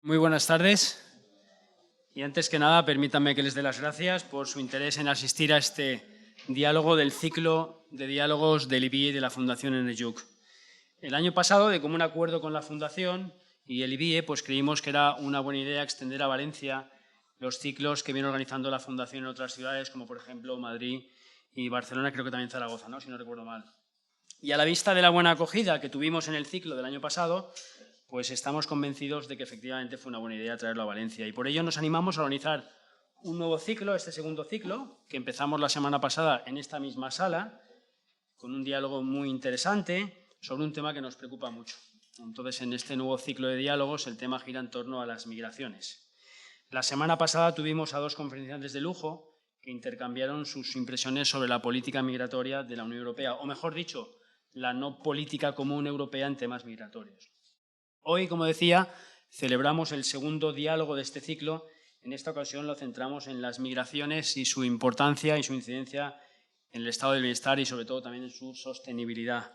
Muy buenas tardes. Y antes que nada, permítanme que les dé las gracias por su interés en asistir a este diálogo del ciclo de diálogos del IBIE y de la Fundación Eneyuc. El año pasado, de común acuerdo con la Fundación y el IBIE, pues creímos que era una buena idea extender a Valencia los ciclos que viene organizando la Fundación en otras ciudades, como por ejemplo Madrid y Barcelona, creo que también Zaragoza, ¿no? Si no recuerdo mal. Y a la vista de la buena acogida que tuvimos en el ciclo del año pasado, pues estamos convencidos de que efectivamente fue una buena idea traerlo a Valencia. Y por ello nos animamos a organizar un nuevo ciclo, este segundo ciclo, que empezamos la semana pasada en esta misma sala, con un diálogo muy interesante sobre un tema que nos preocupa mucho. Entonces, en este nuevo ciclo de diálogos, el tema gira en torno a las migraciones. La semana pasada tuvimos a dos conferenciantes de lujo que intercambiaron sus impresiones sobre la política migratoria de la Unión Europea, o mejor dicho, la no política común europea en temas migratorios. Hoy, como decía, celebramos el segundo diálogo de este ciclo. En esta ocasión lo centramos en las migraciones y su importancia y su incidencia en el estado del bienestar y sobre todo también en su sostenibilidad.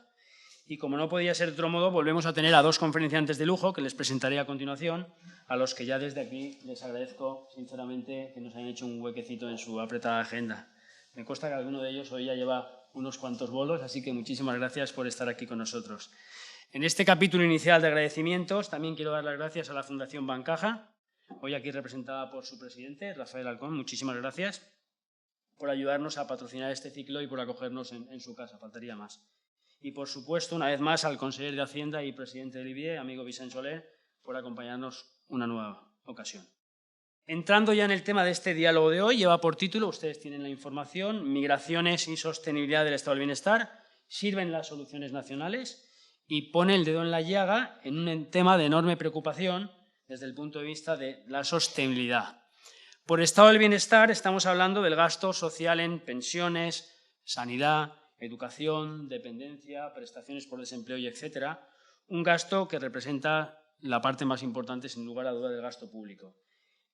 Y como no podía ser de otro modo, volvemos a tener a dos conferenciantes de lujo que les presentaré a continuación, a los que ya desde aquí les agradezco sinceramente que nos hayan hecho un huequecito en su apretada agenda. Me consta que alguno de ellos hoy ya lleva unos cuantos bolos, así que muchísimas gracias por estar aquí con nosotros. En este capítulo inicial de agradecimientos también quiero dar las gracias a la Fundación Bancaja, hoy aquí representada por su presidente, Rafael Alcón. Muchísimas gracias por ayudarnos a patrocinar este ciclo y por acogernos en su casa, faltaría más. Y por supuesto, una vez más, al consejero de Hacienda y presidente del IBIE, amigo Vicent Soler, por acompañarnos una nueva ocasión. Entrando ya en el tema de este diálogo de hoy, lleva por título, ustedes tienen la información, Migraciones y sostenibilidad del estado del bienestar, ¿sirven las soluciones nacionales? Y pone el dedo en la llaga en un tema de enorme preocupación desde el punto de vista de la sostenibilidad. Por estado del bienestar estamos hablando del gasto social en pensiones, sanidad, educación, dependencia, prestaciones por desempleo y etcétera, un gasto que representa la parte más importante, sin lugar a duda, del gasto público.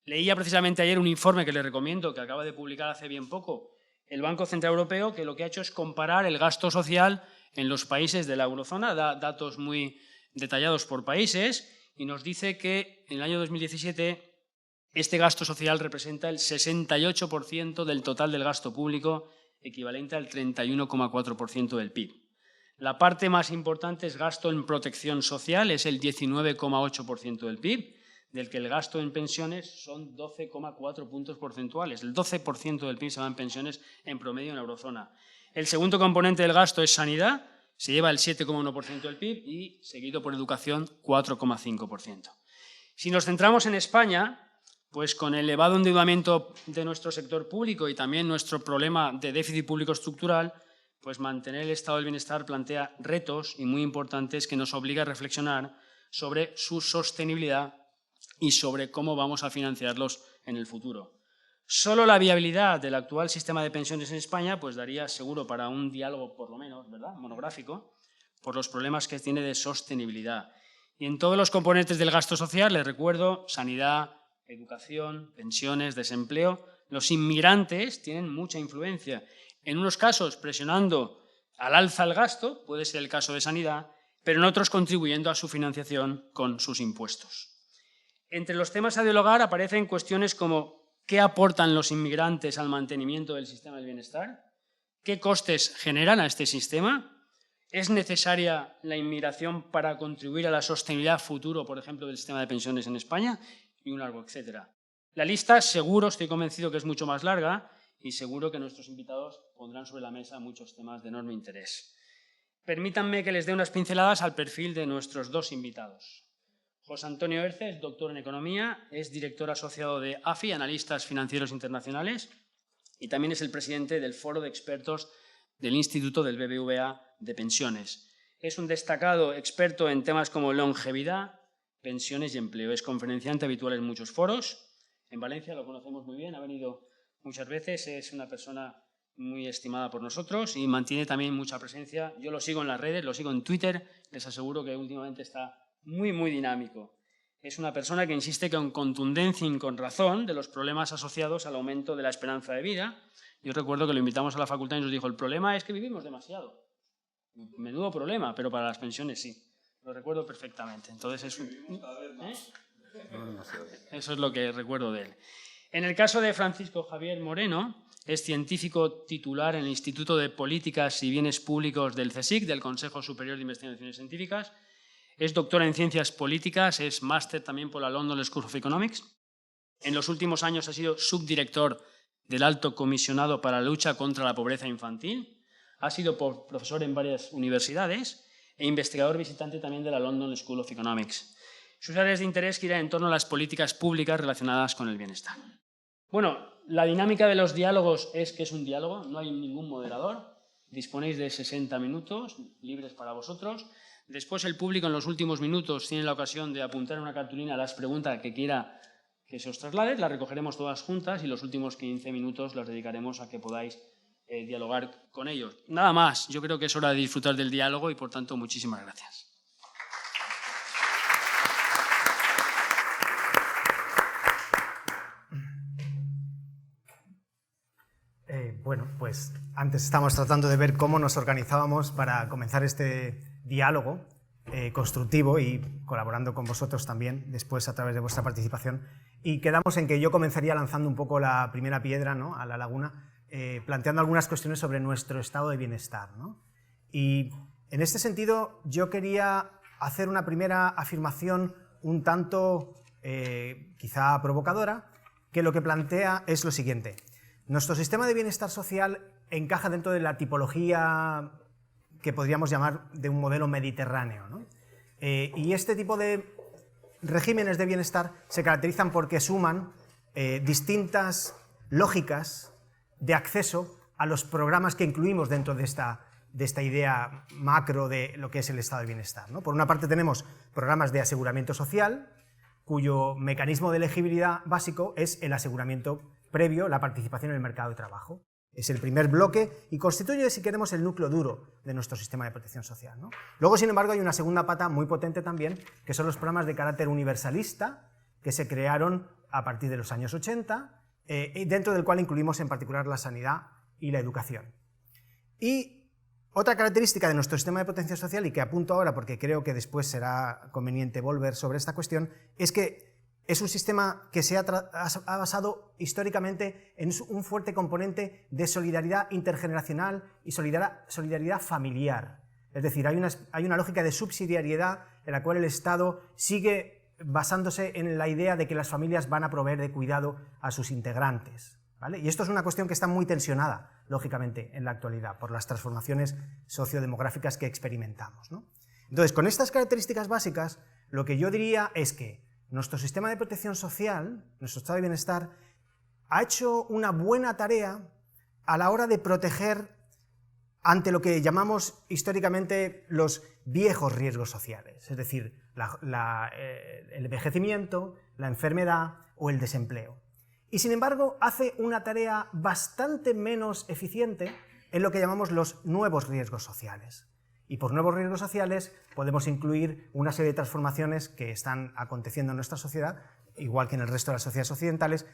Leía precisamente ayer un informe que les recomiendo, que acaba de publicar hace bien poco el Banco Central Europeo, que lo que ha hecho es comparar el gasto social en los países de la eurozona, da datos muy detallados por países y nos dice que en el año 2017 este gasto social representa el 68% del total del gasto público, equivalente al 31,4% del PIB. La parte más importante es gasto en protección social, es el 19,8% del PIB, del que el gasto en pensiones son 12,4 puntos porcentuales. El 12% del PIB se va en pensiones en promedio en la eurozona. El segundo componente del gasto es sanidad, se lleva el 7,1% del PIB y seguido por educación 4,5%. Si nos centramos en España, pues con el elevado endeudamiento de nuestro sector público y también nuestro problema de déficit público estructural, pues mantener el estado del bienestar plantea retos y muy importantes que nos obliga a reflexionar sobre su sostenibilidad y sobre cómo vamos a financiarlos en el futuro. Solo la viabilidad del actual sistema de pensiones en España pues daría seguro para un diálogo, por lo menos, ¿verdad?, monográfico, por los problemas que tiene de sostenibilidad. Y en todos los componentes del gasto social, les recuerdo, sanidad, educación, pensiones, desempleo, los inmigrantes tienen mucha influencia. En unos casos presionando al alza el gasto, puede ser el caso de sanidad, pero en otros contribuyendo a su financiación con sus impuestos. Entre los temas a dialogar aparecen cuestiones como ¿qué aportan los inmigrantes al mantenimiento del sistema del bienestar? ¿Qué costes generan a este sistema? ¿Es necesaria la inmigración para contribuir a la sostenibilidad futuro, por ejemplo, del sistema de pensiones en España? Y un largo etcétera. La lista seguro, estoy convencido que es mucho más larga y seguro que nuestros invitados pondrán sobre la mesa muchos temas de enorme interés. Permítanme que les dé unas pinceladas al perfil de nuestros dos invitados. José Antonio Erce es doctor en Economía, es director asociado de AFI, Analistas Financieros Internacionales, y también es el presidente del Foro de Expertos del Instituto del BBVA de Pensiones. Es un destacado experto en temas como longevidad, pensiones y empleo. Es conferenciante habitual en muchos foros. En Valencia lo conocemos muy bien, ha venido muchas veces, es una persona muy estimada por nosotros y mantiene también mucha presencia. Yo lo sigo en las redes, lo sigo en Twitter, les aseguro que últimamente está muy dinámico. Es una persona que insiste con contundencia y con razón de los problemas asociados al aumento de la esperanza de vida. Yo recuerdo que lo invitamos a la facultad y nos dijo, el problema es que vivimos demasiado. Menudo problema, pero para las pensiones sí. Lo recuerdo perfectamente. Entonces es un... Eso es lo que recuerdo de él. En el caso de Francisco Javier Moreno, es científico titular en el Instituto de Políticas y Bienes Públicos del CSIC, del Consejo Superior de Investigaciones Científicas. Es doctor en Ciencias Políticas, es máster también por la London School of Economics. En los últimos años ha sido subdirector del Alto Comisionado para la Lucha contra la Pobreza Infantil. Ha sido profesor en varias universidades e investigador visitante también de la London School of Economics. Sus áreas de interés giran en torno a las políticas públicas relacionadas con el bienestar. Bueno, la dinámica de los diálogos es que es un diálogo, no hay ningún moderador. Disponéis de 60 minutos libres para vosotros. Después el público en los últimos minutos tiene la ocasión de apuntar en una cartulina las preguntas que quiera que se os traslade. Las recogeremos todas juntas y los últimos 15 minutos los dedicaremos a que podáis dialogar con ellos. Nada más, yo creo que es hora de disfrutar del diálogo y por tanto muchísimas gracias. Bueno, pues antes estábamos tratando de ver cómo nos organizábamos para comenzar este diálogo constructivo y colaborando con vosotros también, después a través de vuestra participación. Y quedamos en que yo comenzaría lanzando un poco la primera piedra, ¿no?, a la laguna, planteando algunas cuestiones sobre nuestro estado de bienestar, ¿no? Y en este sentido yo quería hacer una primera afirmación un tanto quizá provocadora, que lo que plantea es lo siguiente. Nuestro sistema de bienestar social encaja dentro de la tipología que podríamos llamar de un modelo mediterráneo, ¿no? Y este tipo de regímenes de bienestar se caracterizan porque suman distintas lógicas de acceso a los programas que incluimos dentro de esta idea macro de lo que es el estado de bienestar, ¿no? Por una parte tenemos programas de aseguramiento social, cuyo mecanismo de elegibilidad básico es el aseguramiento previo, la participación en el mercado de trabajo. Es el primer bloque y constituye, si queremos, el núcleo duro de nuestro sistema de protección social, ¿no? Luego, sin embargo, hay una segunda pata muy potente también, que son los programas de carácter universalista, que se crearon a partir de los años 80, dentro del cual incluimos en particular la sanidad y la educación. Y otra característica de nuestro sistema de protección social, y que apunto ahora porque creo que después será conveniente volver sobre esta cuestión, es que es un sistema que se ha basado históricamente en un fuerte componente de solidaridad intergeneracional y solidaridad familiar. Es decir, hay una lógica de subsidiariedad en la cual el Estado sigue basándose en la idea de que las familias van a proveer de cuidado a sus integrantes, ¿vale? Y esto es una cuestión que está muy tensionada, lógicamente, en la actualidad, por las transformaciones sociodemográficas que experimentamos, ¿no? Entonces, con estas características básicas, lo que yo diría es que nuestro sistema de protección social, nuestro estado de bienestar, ha hecho una buena tarea a la hora de proteger ante lo que llamamos históricamente los viejos riesgos sociales, es decir, el envejecimiento, la enfermedad o el desempleo. Y sin embargo, hace una tarea bastante menos eficiente en lo que llamamos los nuevos riesgos sociales. Y por nuevos riesgos sociales podemos incluir una serie de transformaciones que están aconteciendo en nuestra sociedad, igual que en el resto de las sociedades occidentales,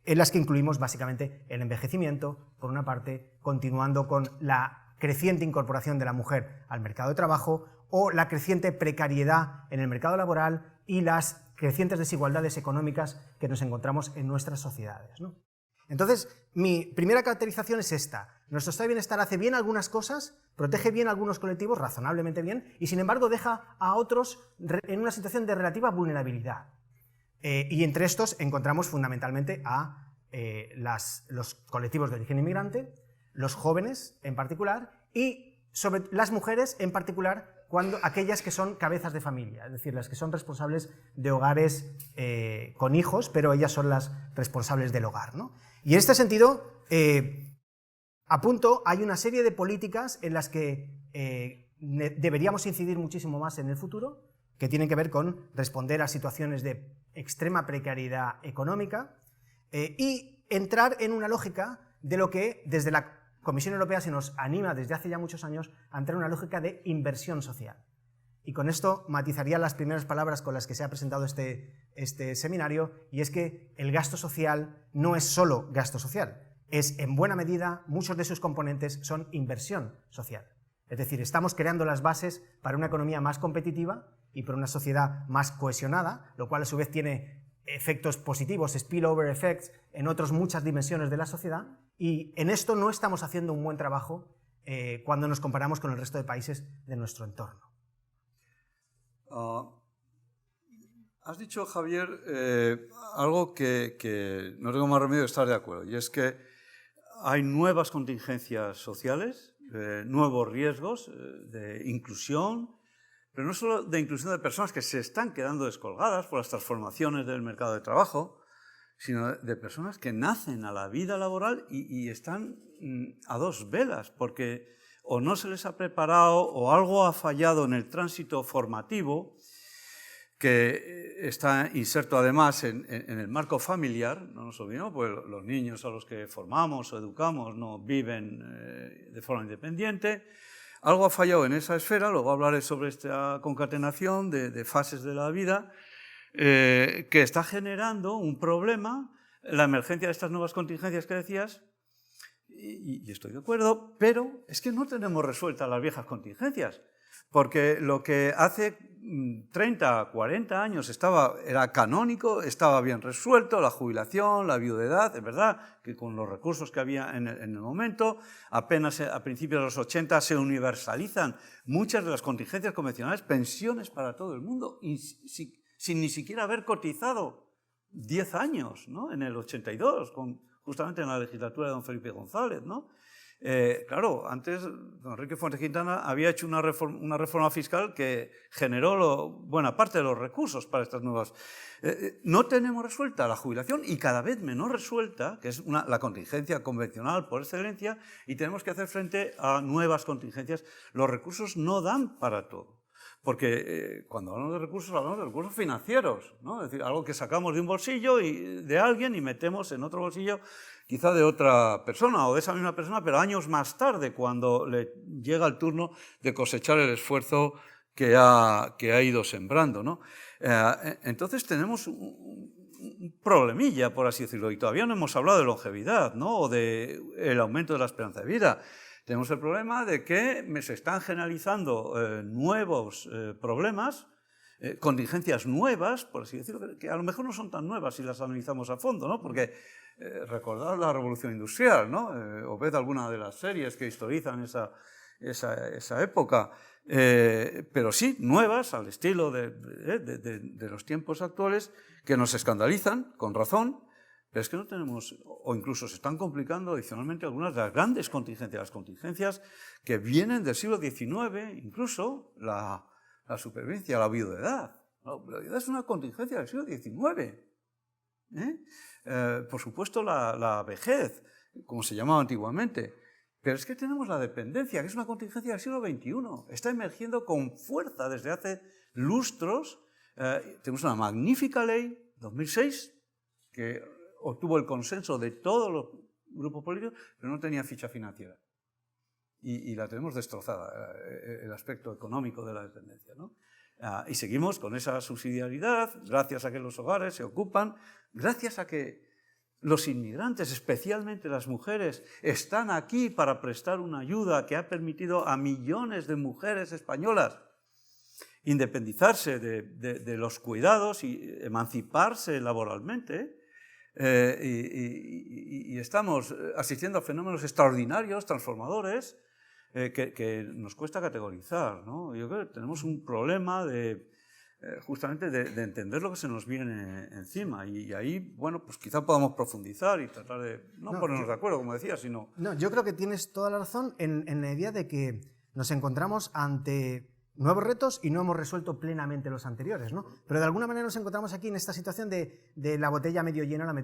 en las que incluimos básicamente el envejecimiento, por una parte, continuando con la creciente incorporación de la mujer al mercado de trabajo o la creciente precariedad en el mercado laboral y las crecientes desigualdades económicas que nos encontramos en nuestras sociedades, ¿no? Entonces, mi primera caracterización es esta. Nuestro estado de bienestar hace bien algunas cosas, protege bien a algunos colectivos, razonablemente bien, y sin embargo deja a otros en una situación de relativa vulnerabilidad. Y entre estos encontramos fundamentalmente a los colectivos de origen inmigrante, los jóvenes en particular, y sobre las mujeres en particular, aquellas que son cabezas de familia, es decir, las que son responsables de hogares con hijos, pero ellas son las responsables del hogar, ¿no? Y en este sentido, apunto, hay una serie de políticas en las que deberíamos incidir muchísimo más en el futuro, que tienen que ver con responder a situaciones de extrema precariedad económica y entrar en una lógica de lo que desde la Comisión Europea se nos anima desde hace ya muchos años a entrar en una lógica de inversión social. Y con esto matizaría las primeras palabras con las que se ha presentado este seminario, y es que el gasto social no es solo gasto social, es en buena medida, muchos de sus componentes son inversión social. Es decir, estamos creando las bases para una economía más competitiva y por una sociedad más cohesionada, lo cual a su vez tiene efectos positivos, spillover effects, en otras muchas dimensiones de la sociedad, y en esto no estamos haciendo un buen trabajo cuando nos comparamos con el resto de países de nuestro entorno. Has dicho, Javier, algo que no tengo más remedio que estar de acuerdo, y es que hay nuevas contingencias sociales, nuevos riesgos de inclusión, pero no solo de inclusión de personas que se están quedando descolgadas por las transformaciones del mercado de trabajo, sino de personas que nacen a la vida laboral y están a dos velas, porque o no se les ha preparado o algo ha fallado en el tránsito formativo, que está inserto además en el marco familiar, no nos olvidemos, pues los niños a los que formamos o educamos no viven de forma independiente. Algo ha fallado en esa esfera, luego hablaré sobre esta concatenación de fases de la vida, que está generando un problema, la emergencia de estas nuevas contingencias que decías, y estoy de acuerdo, pero es que no tenemos resueltas las viejas contingencias, porque lo que hace 30, 40 años era canónico, estaba bien resuelto, la jubilación, la viudedad, es verdad que con los recursos que había en el momento, apenas a principios de los 80 se universalizan muchas de las contingencias convencionales, pensiones para todo el mundo, sin ni siquiera haber cotizado 10 años, ¿no? En el 82, justamente en la legislatura de don Felipe González, ¿no? Claro, antes don Enrique Fuentes Quintana había hecho una reforma fiscal que generó buena parte de los recursos para estas nuevas. No tenemos resuelta la jubilación y cada vez menos resuelta, que es la contingencia convencional por excelencia, y tenemos que hacer frente a nuevas contingencias. Los recursos no dan para todo. Porque cuando hablamos de recursos financieros, ¿no? Es decir, algo que sacamos de un bolsillo de alguien y metemos en otro bolsillo, quizá de otra persona o de esa misma persona, pero años más tarde, cuando le llega el turno de cosechar el esfuerzo que ha ido sembrando, ¿no? Entonces tenemos un problemilla, por así decirlo, y todavía no hemos hablado de longevidad, ¿no? O del aumento de la esperanza de vida. Tenemos el problema de que se están generalizando nuevos problemas, contingencias nuevas, por así decirlo, que a lo mejor no son tan nuevas si las analizamos a fondo, ¿no? Porque recordad la Revolución Industrial, ¿no? O ved alguna de las series que historizan esa época, pero sí, nuevas, al estilo de los tiempos actuales, que nos escandalizan, con razón. Pero es que no tenemos, o incluso se están complicando adicionalmente algunas de las grandes contingencias, las contingencias que vienen del siglo XIX, incluso la supervivencia, la viudedad. La viudedad es una contingencia del siglo XIX. Por supuesto la vejez, como se llamaba antiguamente. Pero es que tenemos la dependencia, que es una contingencia del siglo XXI. Está emergiendo con fuerza desde hace lustros. Tenemos una magnífica ley, 2006, que obtuvo el consenso de todos los grupos políticos, pero no tenía ficha financiera. Y la tenemos destrozada, el aspecto económico de la dependencia, ¿no? Y seguimos con esa subsidiariedad, gracias a que los hogares se ocupan, gracias a que los inmigrantes, especialmente las mujeres, están aquí para prestar una ayuda que ha permitido a millones de mujeres españolas independizarse de los cuidados y emanciparse laboralmente. Y estamos asistiendo a fenómenos extraordinarios, transformadores, que nos cuesta categorizar, ¿no? Yo creo que tenemos un problema justamente de entender lo que se nos viene encima, y ahí, bueno, pues quizá podamos profundizar y tratar de no ponernos de acuerdo, como decía, sino... No, yo creo que tienes toda la razón en la idea de que nos encontramos ante nuevos retos y no hemos resuelto plenamente los anteriores, ¿no? Pero de alguna manera nos encontramos aquí en esta situación de la botella medio llena, la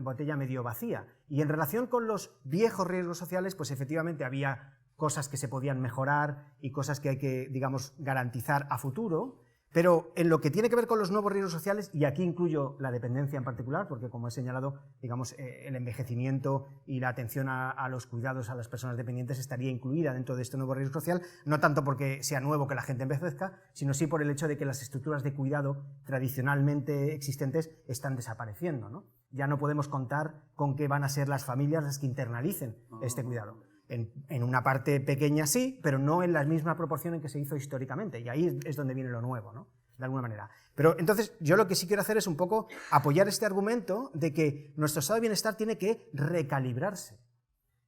botella medio vacía. Y en relación con los viejos riesgos sociales, pues efectivamente había cosas que se podían mejorar y cosas que hay que, digamos, garantizar a futuro. Pero en lo que tiene que ver con los nuevos riesgos sociales, y aquí incluyo la dependencia en particular, porque como he señalado, digamos, el envejecimiento y la atención a los cuidados a las personas dependientes estaría incluida dentro de este nuevo riesgo social, no tanto porque sea nuevo que la gente envejezca, sino sí por el hecho de que las estructuras de cuidado tradicionalmente existentes están desapareciendo, ¿no? Ya no podemos contar con que van a ser las familias las que internalicen este cuidado. En una parte pequeña sí, pero no en la misma proporción en que se hizo históricamente, y ahí es donde viene lo nuevo, ¿no? de alguna manera. Pero entonces yo lo que sí quiero hacer es un poco apoyar este argumento de que nuestro estado de bienestar tiene que recalibrarse.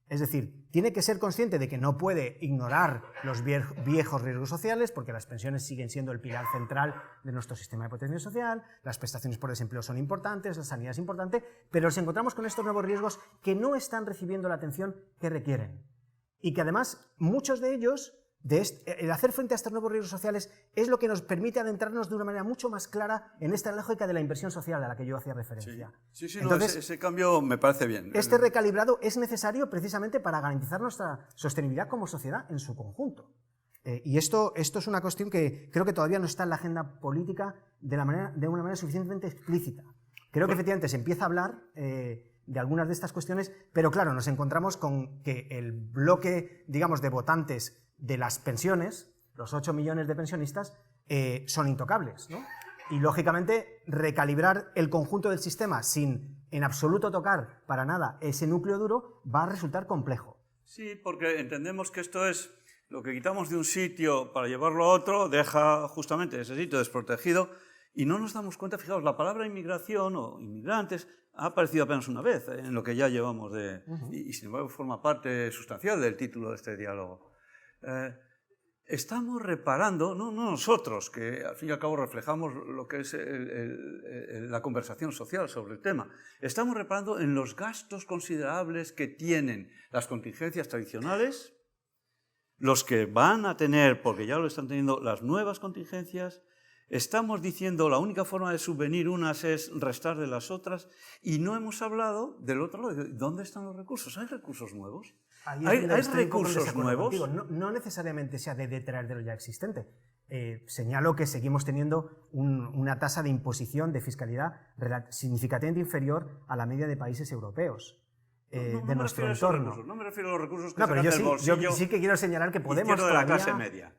Es decir, tiene que ser consciente de que no puede ignorar los viejos riesgos sociales, porque las pensiones siguen siendo el pilar central de nuestro sistema de protección social, las prestaciones por desempleo son importantes, la sanidad es importante, pero nos encontramos con estos nuevos riesgos que no están recibiendo la atención que requieren. Y que además muchos de ellos, el hacer frente a estos nuevos riesgos sociales es lo que nos permite adentrarnos de una manera mucho más clara en esta lógica de la inversión social a la que yo hacía referencia. Sí, Entonces, no, ese cambio me parece bien. Este recalibrado es necesario precisamente para garantizar nuestra sostenibilidad como sociedad en su conjunto. Y esto es una cuestión que creo que todavía no está en la agenda política de una manera suficientemente explícita. Creo que efectivamente se empieza a hablar de algunas de estas cuestiones, pero claro, nos encontramos con que el bloque, digamos, de votantes de las pensiones, los 8 millones de pensionistas, son intocables, ¿no? Y lógicamente recalibrar el conjunto del sistema sin en absoluto tocar para nada ese núcleo duro va a resultar complejo. Sí, porque entendemos que esto es lo que quitamos de un sitio para llevarlo a otro, deja justamente ese sitio desprotegido y no nos damos cuenta. Fijaos, la palabra inmigración o inmigrantes ha aparecido apenas una vez en lo que ya llevamos y sin embargo forma parte sustancial del título de este diálogo. Estamos reparando, no nosotros, que al fin y al cabo reflejamos lo que es la conversación social sobre el tema, estamos reparando en los gastos considerables que tienen las contingencias tradicionales, los que van a tener, porque ya lo están teniendo, las nuevas contingencias. Estamos diciendo la única forma de subvenir unas es restar de las otras y no hemos hablado del otro lado. ¿Dónde están los recursos? ¿Hay recursos nuevos? ¿Hay recursos nuevos? No necesariamente se ha de detraer de lo ya existente. Señalo que seguimos teniendo una tasa de imposición, de fiscalidad significativamente inferior a la media de países europeos. De nuestro entorno. No me refiero a los recursos que pero yo sí que quiero señalar que podemos de la clase media.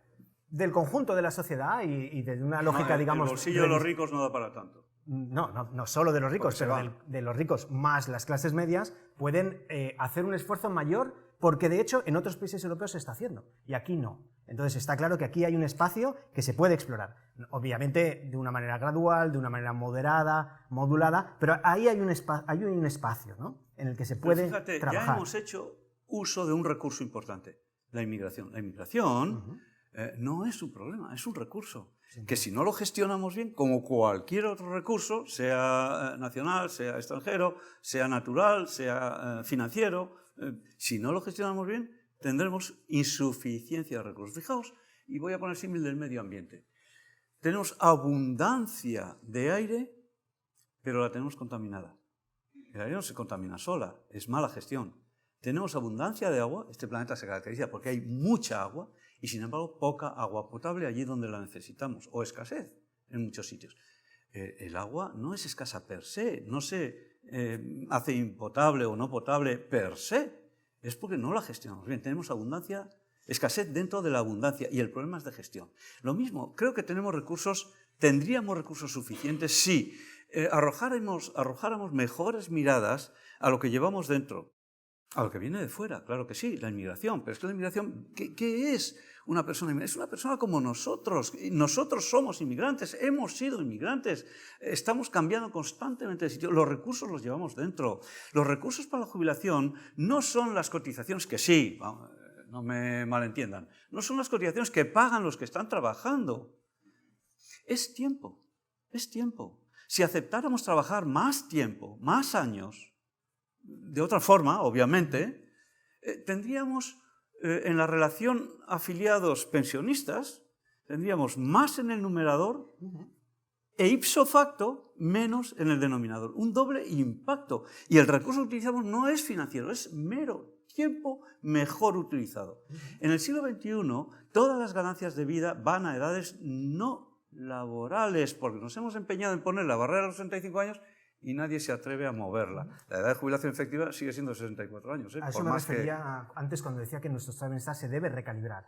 Del conjunto de la sociedad y de una lógica, digamos... El bolsillo de los ricos no da para tanto. No solo de los ricos, pero de los ricos más las clases medias pueden hacer un esfuerzo mayor porque, de hecho, en otros países europeos se está haciendo y aquí no. Entonces está claro que aquí hay un espacio que se puede explorar. Obviamente de una manera gradual, de una manera moderada, modulada, pero ahí hay un espacio, ¿no?, en el que se puede trabajar. Ya hemos hecho uso de un recurso importante, la inmigración. La inmigración... no es un problema, es un recurso, que si no lo gestionamos bien, como cualquier otro recurso, sea nacional, sea extranjero, sea natural, sea financiero, si no lo gestionamos bien, tendremos insuficiencia de recursos. Fijaos, y voy a poner símil del medio ambiente. Tenemos abundancia de aire, pero la tenemos contaminada. El aire no se contamina sola, es mala gestión. Tenemos abundancia de agua, este planeta se caracteriza porque hay mucha agua, y sin embargo poca agua potable allí donde la necesitamos, o escasez en muchos sitios. El agua no es escasa per se, no se hace impotable o no potable per se, es porque no la gestionamos bien. Tenemos abundancia, escasez dentro de la abundancia, y el problema es de gestión. Lo mismo, creo que tendríamos recursos suficientes si arrojáramos mejores miradas a lo que llevamos dentro. A lo que viene de fuera, claro que sí, la inmigración. Pero es que la inmigración, ¿qué es una persona inmigrante? Es una persona como nosotros. Nosotros somos inmigrantes, hemos sido inmigrantes. Estamos cambiando constantemente de sitio. Los recursos los llevamos dentro. Los recursos para la jubilación no son las cotizaciones que sí, no me malentiendan, no son las cotizaciones que pagan los que están trabajando. Es tiempo, es tiempo. Si aceptáramos trabajar más tiempo, más años, de otra forma, obviamente, tendríamos en la relación afiliados-pensionistas, tendríamos más en el numerador e ipso facto menos en el denominador. Un doble impacto. Y el recurso que utilizamos no es financiero, es mero tiempo mejor utilizado. En el siglo XXI, todas las ganancias de vida van a edades no laborales, porque nos hemos empeñado en poner la barrera a los 65 años y nadie se atreve a moverla. La edad de jubilación efectiva sigue siendo 64 años. A eso me refería antes cuando decía que nuestro estado de bienestar se debe recalibrar.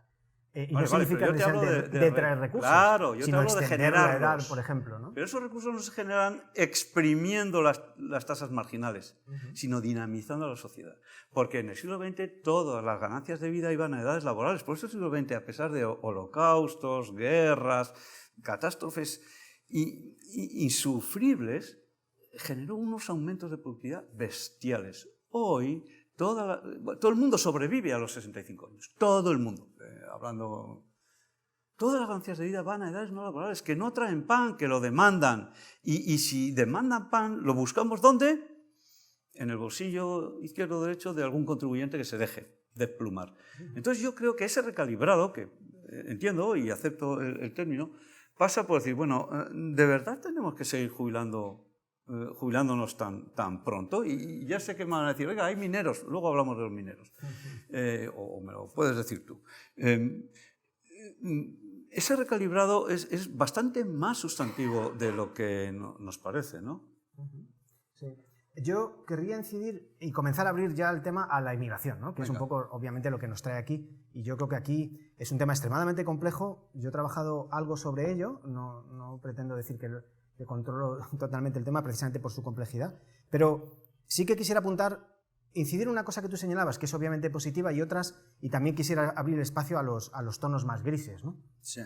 Y no significa de traer recursos, claro, yo sino te hablo de generarlos. la edad, por ejemplo, ¿no? Pero esos recursos no se generan exprimiendo las tasas marginales, sino dinamizando a la sociedad. Porque en el siglo XX todas las ganancias de vida iban a edades laborales. Por eso el siglo XX, a pesar de holocaustos, guerras, catástrofes, insufribles, generó unos aumentos de productividad bestiales. Hoy todo el mundo sobrevive a los 65 años, todo el mundo, todas las ganancias de vida van a edades no laborales, que no traen pan, que lo demandan, y si demandan pan, lo buscamos ¿dónde? En el bolsillo izquierdo o derecho de algún contribuyente que se deje desplumar. Entonces yo creo que ese recalibrado, que entiendo y acepto el término, pasa por decir, bueno, ¿de verdad tenemos que seguir jubilándonos tan pronto? Y ya sé que me van a decir, oiga, hay mineros, luego hablamos de los mineros, o me lo puedes decir tú. Ese recalibrado es bastante más sustantivo de lo que nos parece, ¿no? Sí. Yo querría incidir y comenzar a abrir ya el tema a la inmigración, ¿no? Que es un poco, obviamente, lo que nos trae aquí. Y yo creo que aquí es un tema extremadamente complejo. Yo he trabajado algo sobre ello. No pretendo decir que controlo totalmente el tema, precisamente por su complejidad. Pero sí que quisiera incidir en una cosa que tú señalabas, que es obviamente positiva, y otras, y también quisiera abrir espacio a los tonos más grises, ¿no? Sí.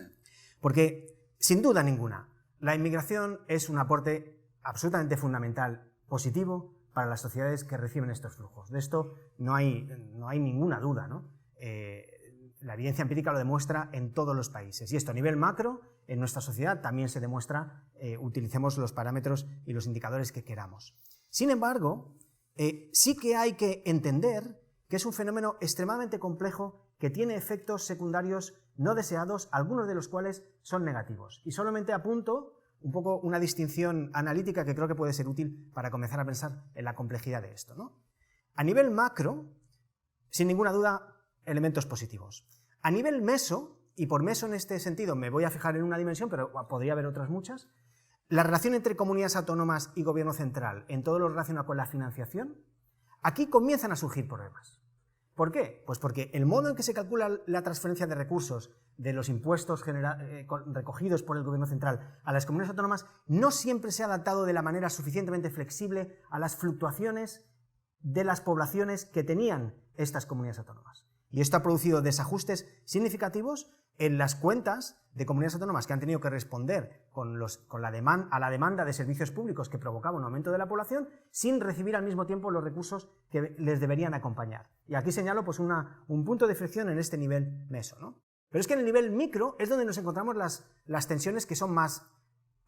Porque, sin duda ninguna, la inmigración es un aporte absolutamente fundamental, positivo, para las sociedades que reciben estos flujos. De esto no hay ninguna duda, ¿no? La evidencia empírica lo demuestra en todos los países. Y esto a nivel macro, en nuestra sociedad, también se demuestra, utilicemos los parámetros y los indicadores que queramos. Sin embargo, sí que hay que entender que es un fenómeno extremadamente complejo que tiene efectos secundarios no deseados, algunos de los cuales son negativos. Y solamente apunto un poco una distinción analítica que creo que puede ser útil para comenzar a pensar en la complejidad de esto, ¿no? A nivel macro, sin ninguna duda, elementos positivos. A nivel meso, y por meso en este sentido me voy a fijar en una dimensión, pero podría haber otras muchas, la relación entre comunidades autónomas y gobierno central en todo lo relacionado con la financiación, aquí comienzan a surgir problemas. ¿Por qué? Pues porque el modo en que se calcula la transferencia de recursos de los impuestos recogidos por el gobierno central a las comunidades autónomas no siempre se ha adaptado de la manera suficientemente flexible a las fluctuaciones de las poblaciones que tenían estas comunidades autónomas. Y esto ha producido desajustes significativos en las cuentas de comunidades autónomas que han tenido que responder a la demanda de servicios públicos que provocaba un aumento de la población sin recibir al mismo tiempo los recursos que les deberían acompañar. Y aquí señalo pues, un punto de fricción en este nivel meso, ¿no? Pero es que en el nivel micro es donde nos encontramos las tensiones que son más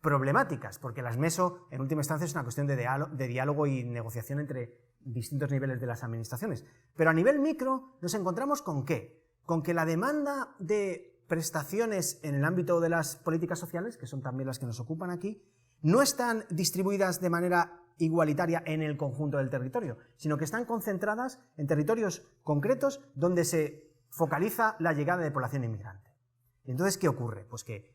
problemáticas, porque las meso, en última instancia, es una cuestión de diálogo y negociación entre distintos niveles de las administraciones. Pero a nivel micro nos encontramos ¿con qué? Con que la demanda de prestaciones en el ámbito de las políticas sociales, que son también las que nos ocupan aquí, no están distribuidas de manera igualitaria en el conjunto del territorio, sino que están concentradas en territorios concretos donde se focaliza la llegada de población inmigrante. Y entonces, ¿qué ocurre? Pues que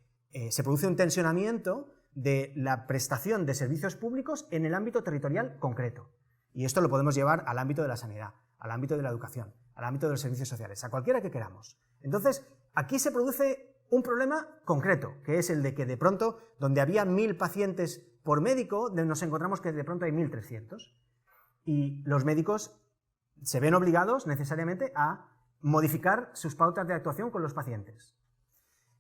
se produce un tensionamiento de la prestación de servicios públicos en el ámbito territorial concreto. Y esto lo podemos llevar al ámbito de la sanidad, al ámbito de la educación, al ámbito de los servicios sociales, a cualquiera que queramos. Entonces, aquí se produce un problema concreto, que es el de que de pronto, donde había 1000 pacientes por médico, nos encontramos que de pronto hay 1300. Y los médicos se ven obligados necesariamente a modificar sus pautas de actuación con los pacientes.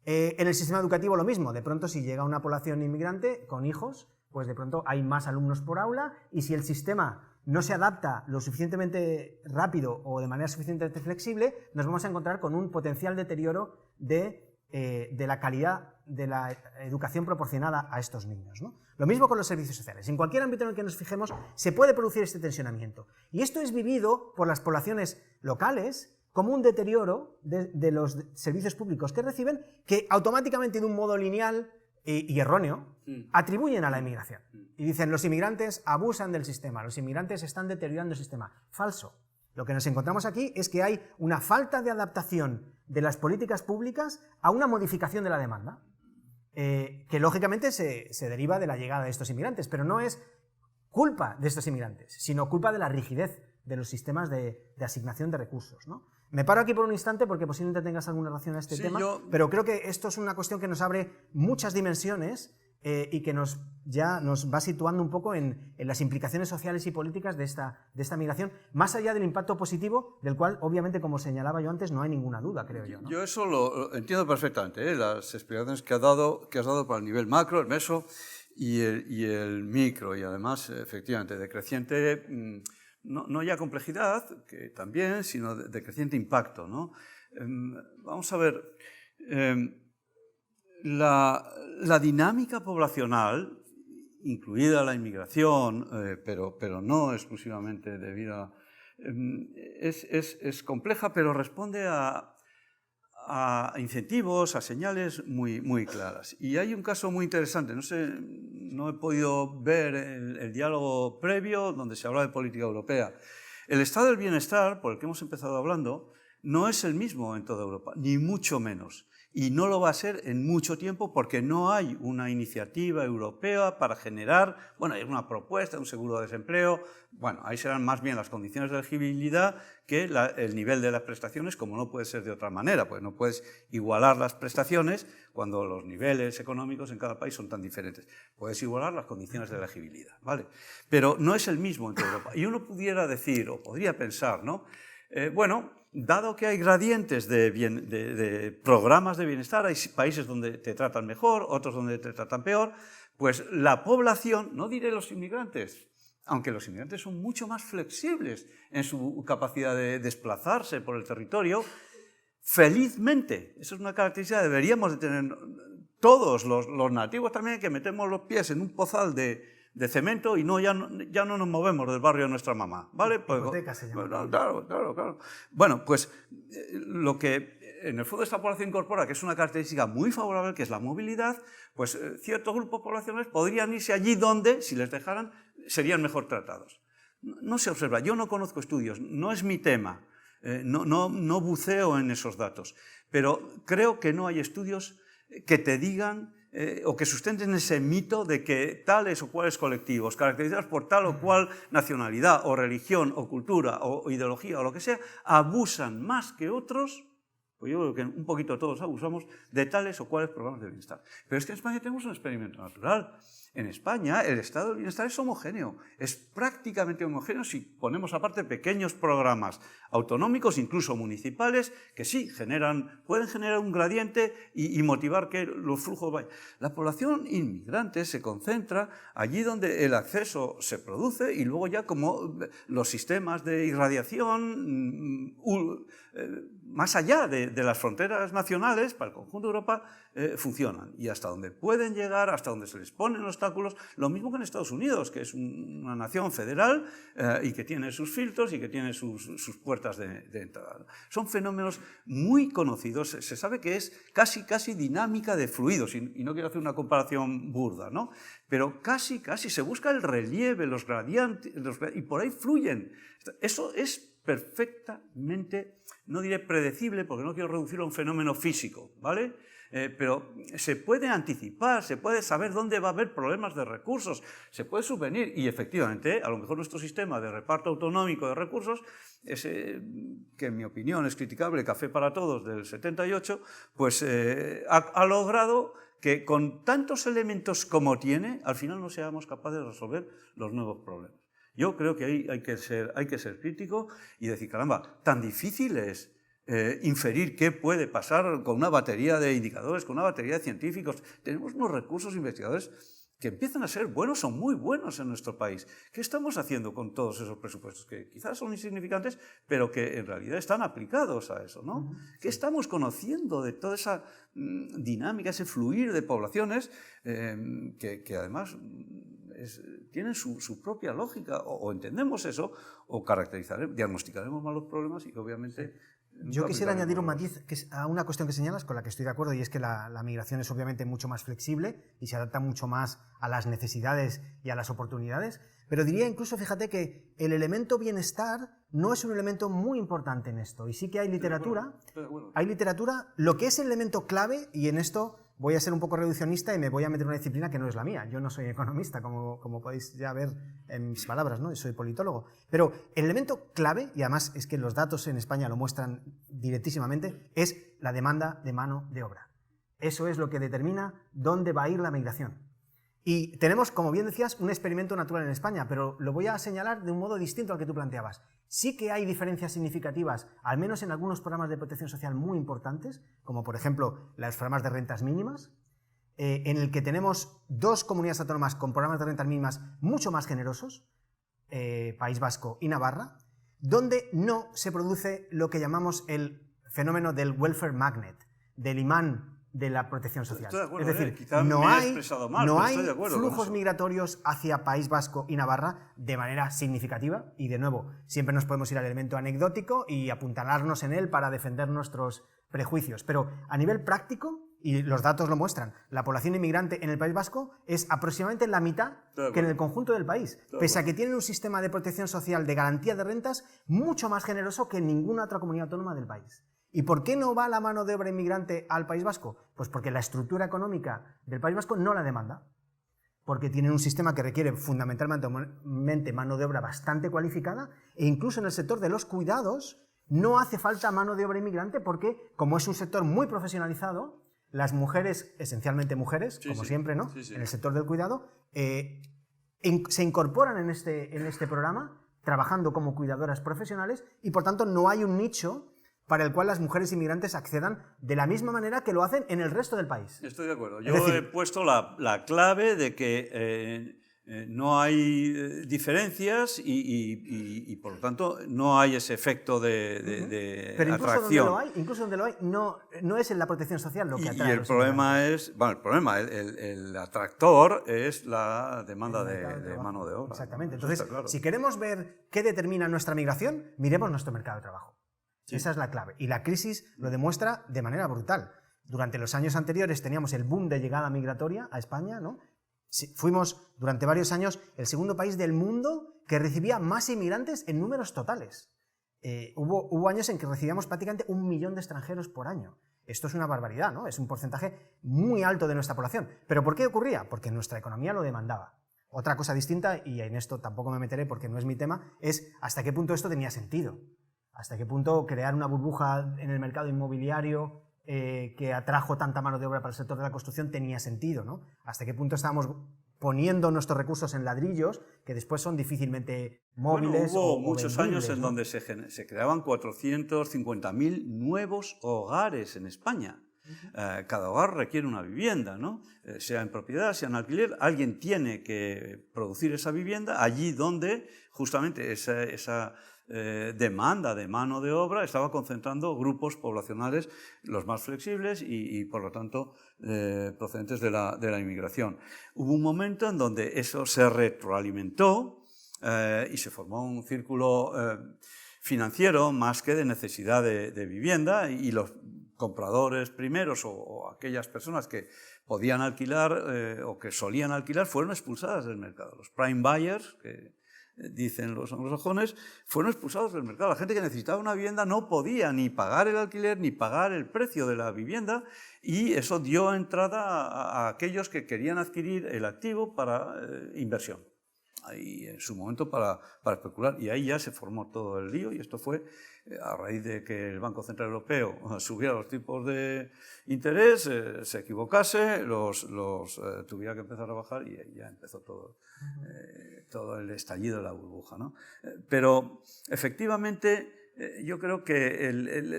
En el sistema educativo lo mismo, de pronto si llega una población inmigrante con hijos, pues de pronto hay más alumnos por aula, y si el sistema no se adapta lo suficientemente rápido o de manera suficientemente flexible, nos vamos a encontrar con un potencial deterioro de la calidad de la educación proporcionada a estos niños, ¿no? Lo mismo con los servicios sociales. En cualquier ámbito en el que nos fijemos se puede producir este tensionamiento. Y esto es vivido por las poblaciones locales como un deterioro de los servicios públicos que reciben, que automáticamente de un modo lineal y erróneo atribuyen a la inmigración. Y dicen, los inmigrantes abusan del sistema, los inmigrantes están deteriorando el sistema. Falso. Lo que nos encontramos aquí es que hay una falta de adaptación de las políticas públicas a una modificación de la demanda, que lógicamente se deriva de la llegada de estos inmigrantes, pero no es culpa de estos inmigrantes, sino culpa de la rigidez de los sistemas de asignación de recursos, ¿no? Me paro aquí por un instante porque posiblemente tengas alguna relación a este tema, pero creo que esto es una cuestión que nos abre muchas dimensiones y que ya nos va situando un poco en las implicaciones sociales y políticas de esta migración, más allá del impacto positivo, del cual, obviamente, como señalaba yo antes, no hay ninguna duda, creo yo, ¿no? Yo eso lo entiendo perfectamente, las explicaciones que has dado para el nivel macro, el meso y el micro, y además, efectivamente, de creciente, no ya complejidad, que también, sino de creciente impacto, ¿no? Vamos a ver, la dinámica poblacional, incluida la inmigración, pero no exclusivamente debido es compleja, pero responde a incentivos, a señales muy claras. Y hay un caso muy interesante, no he podido ver el diálogo previo donde se habla de política europea. El estado del bienestar, por el que hemos empezado hablando, no es el mismo en toda Europa, ni mucho menos. Y no lo va a ser en mucho tiempo porque no hay una iniciativa europea para generar, bueno, hay una propuesta, un seguro de desempleo, bueno, ahí serán más bien las condiciones de elegibilidad que el nivel de las prestaciones, como no puede ser de otra manera, pues no puedes igualar las prestaciones cuando los niveles económicos en cada país son tan diferentes. Puedes igualar las condiciones de elegibilidad, ¿vale? Pero no es el mismo en toda Europa. Y uno pudiera decir, o podría pensar, ¿no? Bueno, dado que hay gradientes de programas de bienestar, hay países donde te tratan mejor, otros donde te tratan peor, pues la población, no diré los inmigrantes, aunque los inmigrantes son mucho más flexibles en su capacidad de desplazarse por el territorio, felizmente, eso es una característica que deberíamos de tener todos los nativos también, que metemos los pies en un pozal de cemento y ya no nos movemos del barrio de nuestra mamá, ¿vale? Pues, se llama. Claro. Bueno, pues lo que en el fondo esta población incorpora, que es una característica muy favorable, que es la movilidad, pues ciertos grupos poblacionales podrían irse allí donde, si les dejaran, serían mejor tratados. No se observa, yo no conozco estudios, no es mi tema, no buceo en esos datos, pero creo que no hay estudios que te digan o que sustenten ese mito de que tales o cuales colectivos, caracterizados por tal o cual nacionalidad o religión o cultura o ideología o lo que sea, abusan más que otros, pues yo creo que un poquito todos abusamos de tales o cuales programas de bienestar. Pero es que en España tenemos un experimento natural. En España el estado del bienestar es homogéneo, es prácticamente homogéneo si ponemos aparte pequeños programas autonómicos, incluso municipales, que sí pueden generar un gradiente y motivar que los flujos vayan. La población inmigrante se concentra allí donde el acceso se produce y luego ya como los sistemas de irradiación más allá de las fronteras nacionales para el conjunto de Europa funcionan y hasta donde pueden llegar, hasta donde se les ponen obstáculos, lo mismo que en Estados Unidos, que es una nación federal y que tiene sus filtros y que tiene sus puertas de entrada. Son fenómenos muy conocidos, se sabe que es casi dinámica de fluidos, y no quiero hacer una comparación burda, ¿no? Pero casi se busca el relieve, los gradientes, y por ahí fluyen. Eso es perfectamente, no diré predecible, porque no quiero reducirlo a un fenómeno físico, ¿vale? Pero se puede anticipar, se puede saber dónde va a haber problemas de recursos, se puede subvenir y efectivamente a lo mejor nuestro sistema de reparto autonómico de recursos, ese que en mi opinión es criticable, Café para Todos del 78, pues ha logrado que con tantos elementos como tiene, al final no seamos capaces de resolver los nuevos problemas. Yo creo que ahí hay que ser crítico y decir, caramba, tan difícil es inferir qué puede pasar con una batería de indicadores, con una batería de científicos. Tenemos unos recursos investigadores que empiezan a ser buenos o muy buenos en nuestro país. ¿Qué estamos haciendo con todos esos presupuestos? Que quizás son insignificantes, pero que en realidad están aplicados a eso, ¿no? ¿Qué estamos conociendo de toda esa dinámica, ese fluir de poblaciones que además tienen su propia lógica? O entendemos eso, o diagnosticaremos mal los problemas y obviamente... Yo quisiera añadir un matiz a una cuestión que señalas, con la que estoy de acuerdo, y es que la migración es obviamente mucho más flexible y se adapta mucho más a las necesidades y a las oportunidades, pero diría incluso, fíjate, que el elemento bienestar no es un elemento muy importante en esto, y sí que hay literatura, lo que es el elemento clave, y en esto voy a ser un poco reduccionista y me voy a meter en una disciplina que no es la mía. Yo no soy economista, como podéis ya ver en mis palabras, ¿no? Soy politólogo. Pero el elemento clave, y además es que los datos en España lo muestran directísimamente, es la demanda de mano de obra. Eso es lo que determina dónde va a ir la migración. Y tenemos, como bien decías, un experimento natural en España, pero lo voy a señalar de un modo distinto al que tú planteabas. Sí que hay diferencias significativas, al menos en algunos programas de protección social muy importantes, como por ejemplo los programas de rentas mínimas, en el que tenemos 2 comunidades autónomas con programas de rentas mínimas mucho más generosos, País Vasco y Navarra, donde no se produce lo que llamamos el fenómeno del welfare magnet, del imán de la protección social. Estoy de acuerdo, es decir, quizás no me he hay, expresado mal, no pero hay estoy de acuerdo con flujos eso. migratorios hacia País Vasco y Navarra de manera significativa, y de nuevo, siempre nos podemos ir al elemento anecdótico y apuntalarnos en él para defender nuestros prejuicios, pero a nivel práctico, y los datos lo muestran, la población inmigrante en el País Vasco es aproximadamente la mitad que en el conjunto del país, pese a que tienen un sistema de protección social de garantía de rentas mucho más generoso que en ninguna otra comunidad autónoma del país. ¿Y por qué no va la mano de obra inmigrante al País Vasco? Pues porque la estructura económica del País Vasco no la demanda, porque tienen un sistema que requiere fundamentalmente mano de obra bastante cualificada, e incluso en el sector de los cuidados no hace falta mano de obra inmigrante porque, como es un sector muy profesionalizado, las mujeres, esencialmente mujeres, como siempre, ¿no? En el sector del cuidado, se incorporan en este programa trabajando como cuidadoras profesionales y, por tanto, no hay un nicho para el cual las mujeres inmigrantes accedan de la misma manera que lo hacen en el resto del país. Estoy de acuerdo. Yo he puesto la clave de que no hay diferencias y, por lo tanto, no hay ese efecto de Pero atracción. Incluso donde lo hay, no es en la protección social lo que atrae. Y el problema es, el atractor es la demanda de mano de obra. Exactamente. Entonces, claro, si queremos ver qué determina nuestra migración, miremos nuestro mercado de trabajo. Sí. Esa es la clave. Y la crisis lo demuestra de manera brutal. Durante los años anteriores teníamos el boom de llegada migratoria a España, ¿no? Fuimos durante varios años el segundo país del mundo que recibía más inmigrantes en números totales. Hubo años en que recibíamos prácticamente 1 millón de extranjeros por año. Esto es una barbaridad, ¿no? Es un porcentaje muy alto de nuestra población. ¿Pero por qué ocurría? Porque nuestra economía lo demandaba. Otra cosa distinta, y en esto tampoco me meteré porque no es mi tema, es hasta qué punto esto tenía sentido. Hasta qué punto crear una burbuja en el mercado inmobiliario que atrajo tanta mano de obra para el sector de la construcción tenía sentido, ¿no? Hasta qué punto estábamos poniendo nuestros recursos en ladrillos que después son difícilmente móviles. Bueno, hubo muchos años en donde se creaban 450.000 nuevos hogares en España. Cada hogar requiere una vivienda, ¿no? Sea en propiedad, sea en alquiler, alguien tiene que producir esa vivienda allí donde justamente esa demanda de mano de obra estaba concentrando grupos poblacionales los más flexibles y por lo tanto procedentes de la inmigración. Hubo un momento en donde eso se retroalimentó y se formó un círculo financiero más que de necesidad de vivienda, y los compradores primeros o aquellas personas que podían alquilar o que solían alquilar fueron expulsadas del mercado. Los prime buyers, que dicen los anglosajones, fueron expulsados del mercado. La gente que necesitaba una vivienda no podía ni pagar el alquiler ni pagar el precio de la vivienda, y eso dio entrada a aquellos que querían adquirir el activo para inversión. Ahí en su momento para especular, y ahí ya se formó todo el lío, y esto fue a raíz de que el Banco Central Europeo subiera los tipos de interés, se equivocase, los tuviera que empezar a bajar, y ahí ya empezó todo el estallido de la burbuja, ¿no? Pero efectivamente yo creo que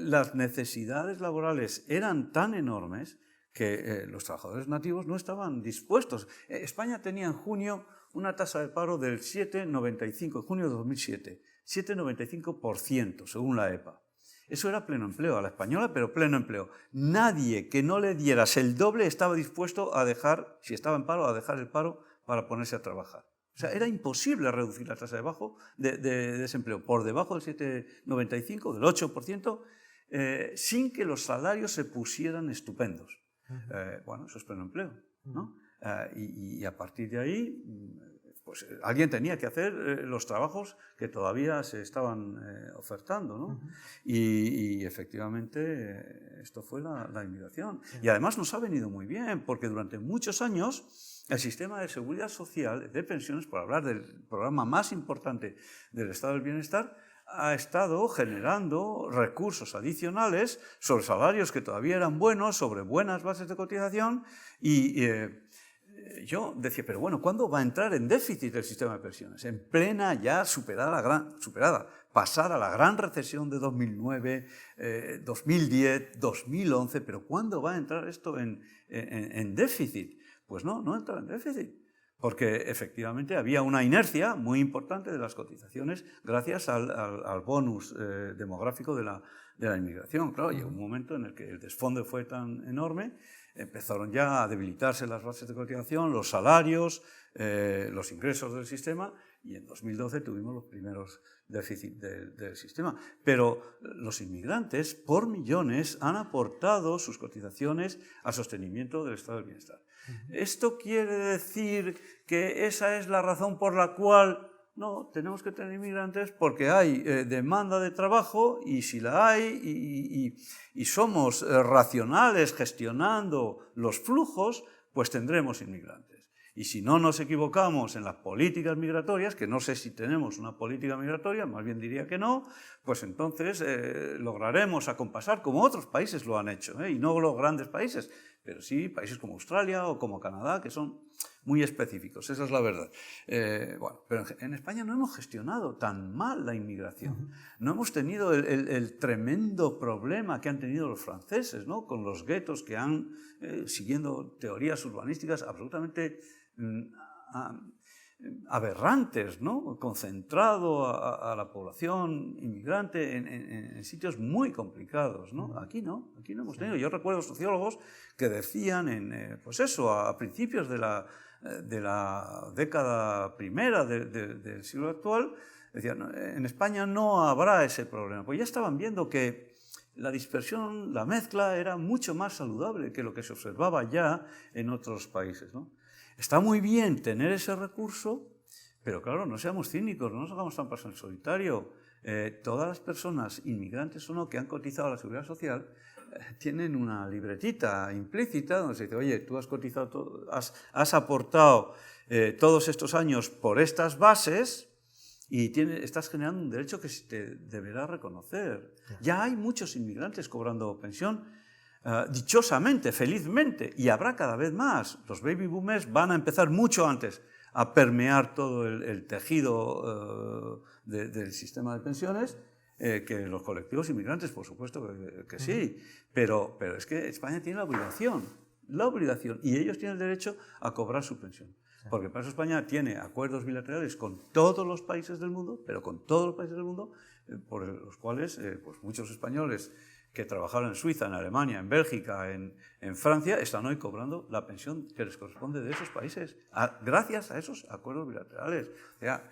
las necesidades laborales eran tan enormes que los trabajadores nativos no estaban dispuestos. España tenía en junio una tasa de paro del 7,95%, en junio de 2007, 7,95% según la EPA. Eso era pleno empleo, a la española, pero pleno empleo. Nadie que no le dieras el doble estaba dispuesto a dejar, si estaba en paro, a dejar el paro para ponerse a trabajar. O sea, era imposible reducir la tasa de desempleo por debajo del 7,95%, del 8%, sin que los salarios se pusieran estupendos. Bueno, eso es pleno empleo, ¿no? Y a partir de ahí, pues alguien tenía que hacer los trabajos que todavía se estaban ofertando, ¿no? Y efectivamente esto fue la inmigración. Y además nos ha venido muy bien, porque durante muchos años el sistema de seguridad social, de pensiones, por hablar del programa más importante del Estado del Bienestar, ha estado generando recursos adicionales sobre salarios que todavía eran buenos, sobre buenas bases de cotización, y yo decía, pero bueno, ¿cuándo va a entrar en déficit el sistema de pensiones? En plena ya pasada la gran recesión de 2009, 2010, 2011, pero ¿cuándo va a entrar esto en déficit? Pues no entra en déficit, porque efectivamente había una inercia muy importante de las cotizaciones gracias al bonus demográfico de la inmigración. Claro, llegó un momento en el que el desfonde fue tan enorme, empezaron ya a debilitarse las bases de cotización, los salarios, los ingresos del sistema, y en 2012 tuvimos los primeros déficits del sistema. Pero los inmigrantes, por millones, han aportado sus cotizaciones al sostenimiento del estado del bienestar. ¿Esto quiere decir que esa es la razón por la cual no tenemos que tener inmigrantes? Porque hay demanda de trabajo, y si la hay y somos racionales gestionando los flujos, pues tendremos inmigrantes. Y si no nos equivocamos en las políticas migratorias, que no sé si tenemos una política migratoria, más bien diría que no, pues entonces lograremos acompasar, como otros países lo han hecho, y no los grandes países, pero sí países como Australia o como Canadá, que son muy específicos, esa es la verdad. Bueno, pero en España no hemos gestionado tan mal la inmigración. No hemos tenido el tremendo problema que han tenido los franceses, ¿no? Con los guetos que han, siguiendo teorías urbanísticas absolutamente aberrantes, ¿no? Concentrado a la población inmigrante en sitios muy complicados, ¿no? Aquí no hemos tenido. Yo recuerdo sociólogos que decían, pues eso, a principios de la década primera del siglo actual, decían, en España no habrá ese problema. Pues ya estaban viendo que la dispersión, la mezcla era mucho más saludable que lo que se observaba ya en otros países, ¿no? Está muy bien tener ese recurso, pero claro, no seamos cínicos, no nos hagamos trampas en el solitario. Todas las personas, inmigrantes o no, que han cotizado a la Seguridad Social, tienen una libretita implícita donde se dice, oye, tú has cotizado, has aportado todos estos años por estas bases y estás generando un derecho que se te deberá reconocer. Ya hay muchos inmigrantes cobrando pensión, dichosamente, felizmente, y habrá cada vez más. Los baby boomers van a empezar mucho antes a permear todo el tejido del sistema de pensiones que los colectivos inmigrantes, por supuesto que sí, pero es que España tiene la obligación, y ellos tienen el derecho a cobrar su pensión. Porque para eso España tiene acuerdos bilaterales con todos los países del mundo, pero con todos los países del mundo, por los cuales pues muchos españoles que trabajaron en Suiza, en Alemania, en Bélgica, en Francia, están hoy cobrando la pensión que les corresponde de esos países, gracias a esos acuerdos bilaterales. O sea,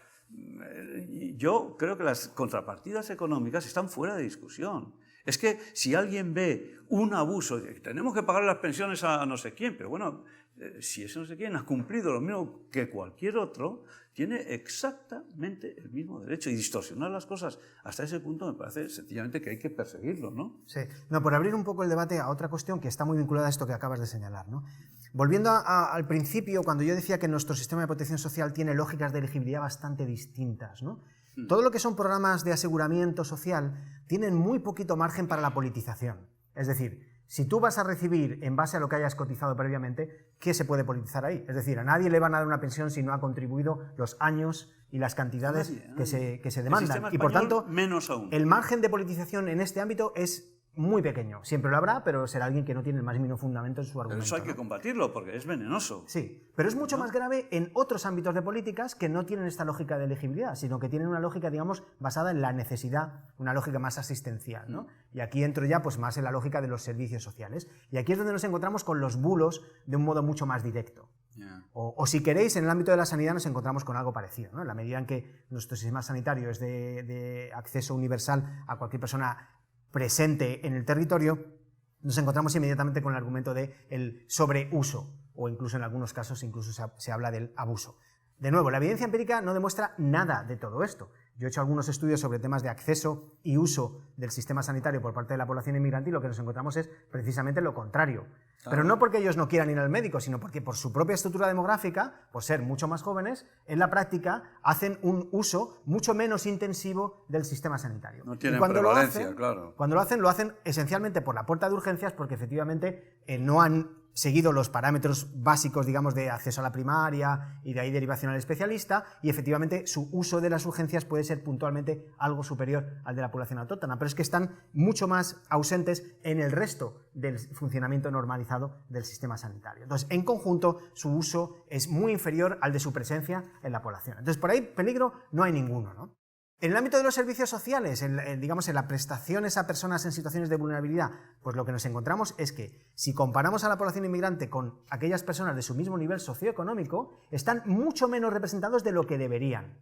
yo creo que las contrapartidas económicas están fuera de discusión. Es que si alguien ve un abuso, tenemos que pagar las pensiones a no sé quién, pero bueno, si ese no sé quién ha cumplido lo mismo que cualquier otro, tiene exactamente el mismo derecho, y distorsionar las cosas hasta ese punto me parece sencillamente que hay que perseguirlo, ¿no? Sí. No, por abrir un poco el debate a otra cuestión que está muy vinculada a esto que acabas de señalar, ¿no? Volviendo al principio, cuando yo decía que nuestro sistema de protección social tiene lógicas de elegibilidad bastante distintas, ¿no? Todo lo que son programas de aseguramiento social tienen muy poquito margen para la politización. Es decir, si tú vas a recibir en base a lo que hayas cotizado previamente, ¿qué se puede politizar ahí? Es decir, a nadie le van a dar una pensión si no ha contribuido los años y las cantidades que se demandan. Y por tanto, menos aún. El margen de politización en este ámbito es muy pequeño. Siempre lo habrá, pero será alguien que no tiene el más mínimo fundamento en su argumento. Pero eso hay que combatirlo, porque es venenoso. Sí, pero es mucho más grave en otros ámbitos de políticas que no tienen esta lógica de elegibilidad, sino que tienen una lógica, digamos, basada en la necesidad, una lógica más asistencial, ¿no? Y aquí entro ya pues más en la lógica de los servicios sociales. Y aquí es donde nos encontramos con los bulos de un modo mucho más directo. O si queréis, en el ámbito de la sanidad nos encontramos con algo parecido, ¿no? En la medida en que nuestro sistema sanitario es de acceso universal a cualquier persona presente en el territorio, nos encontramos inmediatamente con el argumento del sobreuso, o incluso en algunos casos incluso se habla del abuso. De nuevo, la evidencia empírica no demuestra nada de todo esto. Yo he hecho algunos estudios sobre temas de acceso y uso del sistema sanitario por parte de la población inmigrante y lo que nos encontramos es precisamente lo contrario. Pero no porque ellos no quieran ir al médico, sino porque por su propia estructura demográfica, por ser mucho más jóvenes, en la práctica hacen un uso mucho menos intensivo del sistema sanitario. No tienen prevalencia, claro. Cuando lo hacen esencialmente por la puerta de urgencias porque efectivamente no han seguido los parámetros básicos, digamos, de acceso a la primaria y de ahí derivación al especialista, y efectivamente su uso de las urgencias puede ser puntualmente algo superior al de la población autóctona, pero es que están mucho más ausentes en el resto del funcionamiento normalizado del sistema sanitario. Entonces, en conjunto, su uso es muy inferior al de su presencia en la población. Entonces, por ahí peligro no hay ninguno, ¿no? En el ámbito de los servicios sociales, digamos, en las prestaciones a personas en situaciones de vulnerabilidad, pues lo que nos encontramos es que si comparamos a la población inmigrante con aquellas personas de su mismo nivel socioeconómico, están mucho menos representados de lo que deberían,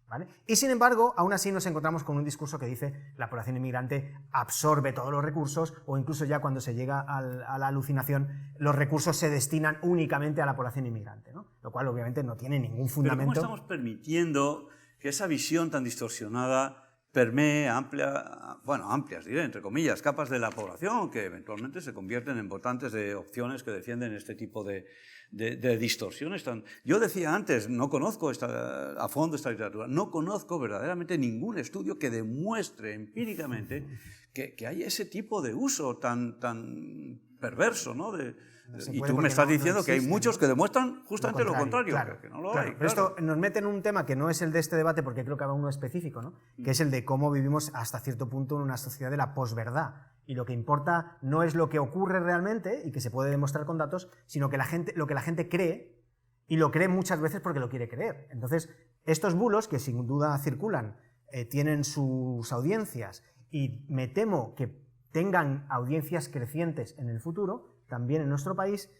¿vale? Y sin embargo, aún así nos encontramos con un discurso que dice la población inmigrante absorbe todos los recursos, o incluso ya cuando se llega a la alucinación, los recursos se destinan únicamente a la población inmigrante, ¿no? Lo cual obviamente no tiene ningún fundamento. Pero ¿cómo estamos permitiendo que esa visión tan distorsionada permee amplias, diré, entre comillas, capas de la población que eventualmente se convierten en votantes de opciones que defienden este tipo de distorsiones? Yo decía antes, no conozco a fondo esta literatura, no conozco verdaderamente ningún estudio que demuestre empíricamente que hay ese tipo de uso tan perverso, ¿no? Y tú me estás diciendo que hay muchos que demuestran justamente lo contrario, claro, que no lo claro. hay. Pero esto nos mete en un tema que no es el de este debate, porque creo que habrá uno específico, ¿no? Que es el de cómo vivimos hasta cierto punto en una sociedad de la posverdad. Y lo que importa no es lo que ocurre realmente y que se puede demostrar con datos, sino que lo que la gente cree, y lo cree muchas veces porque lo quiere creer. Entonces, estos bulos, que sin duda circulan, tienen sus audiencias, y me temo que tengan audiencias crecientes en el futuro, también en nuestro país,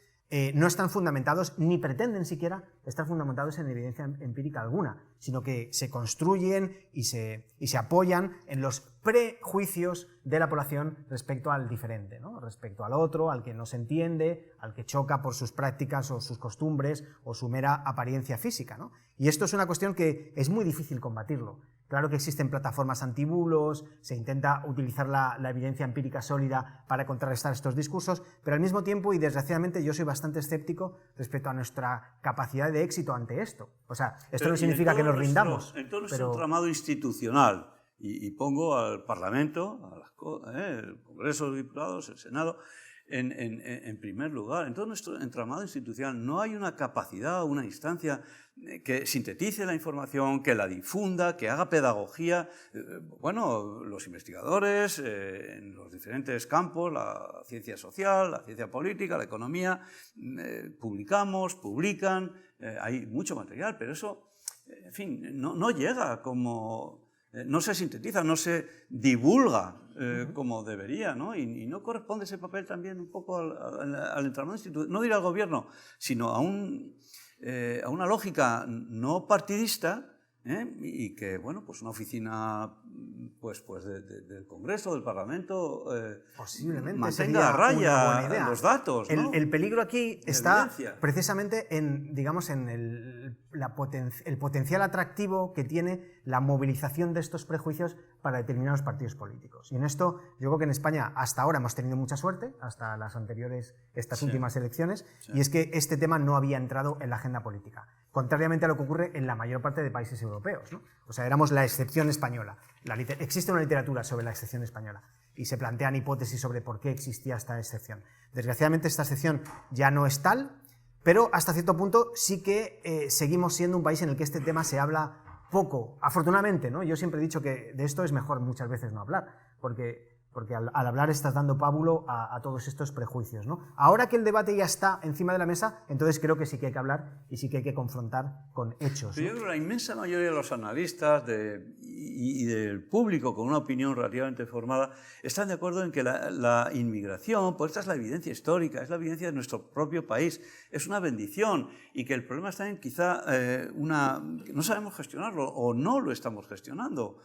no están fundamentados, ni pretenden siquiera estar fundamentados en evidencia empírica alguna, sino que se construyen y se apoyan en los prejuicios de la población respecto al diferente, ¿no? Respecto al otro, al que no se entiende, al que choca por sus prácticas o sus costumbres o su mera apariencia física, ¿no? Y esto es una cuestión que es muy difícil combatirlo. Claro que existen plataformas antibulos, se intenta utilizar la evidencia empírica sólida para contrarrestar estos discursos, pero al mismo tiempo, y desgraciadamente, yo soy bastante escéptico respecto a nuestra capacidad de éxito ante esto. O sea, esto no significa que nos rindamos. En todo nuestro entramado institucional, y pongo al Parlamento, el Congreso de Diputados, el Senado, en primer lugar, en todo nuestro entramado institucional no hay una capacidad, una instancia que sintetice la información, que la difunda, que haga pedagogía. Los investigadores en los diferentes campos, la ciencia social, la ciencia política, la economía, publican, hay mucho material, pero eso, en fin, no llega como... no se sintetiza, no se divulga como debería, ¿no? Y no corresponde ese papel también un poco al entramado institucional, no diré al gobierno, sino a una lógica no partidista, y que, pues una oficina del Congreso, del Parlamento, posiblemente mantenga a raya los datos, ¿no? El peligro aquí está precisamente en, digamos, en el potencial atractivo que tiene la movilización de estos prejuicios para determinados partidos políticos. Y en esto, yo creo que en España hasta ahora hemos tenido mucha suerte, hasta las anteriores, estas últimas elecciones, y es que este tema no había entrado en la agenda política, contrariamente a lo que ocurre en la mayor parte de países europeos, ¿no? O sea, éramos la excepción española. Existe una literatura sobre la excepción española y se plantean hipótesis sobre por qué existía esta excepción. Desgraciadamente esta excepción ya no es tal, pero hasta cierto punto sí que seguimos siendo un país en el que este tema se habla poco, afortunadamente, ¿no? Yo siempre he dicho que de esto es mejor muchas veces no hablar, porque al hablar estás dando pábulo a todos estos prejuicios, ¿no? Ahora que el debate ya está encima de la mesa, entonces creo que sí que hay que hablar y sí que hay que confrontar con hechos, ¿no? Yo creo que la inmensa mayoría de los analistas y del público con una opinión relativamente formada están de acuerdo en que la inmigración, pues esta es la evidencia histórica, es la evidencia de nuestro propio país, es una bendición, y que el problema está en quizá que no sabemos gestionarlo o no lo estamos gestionando.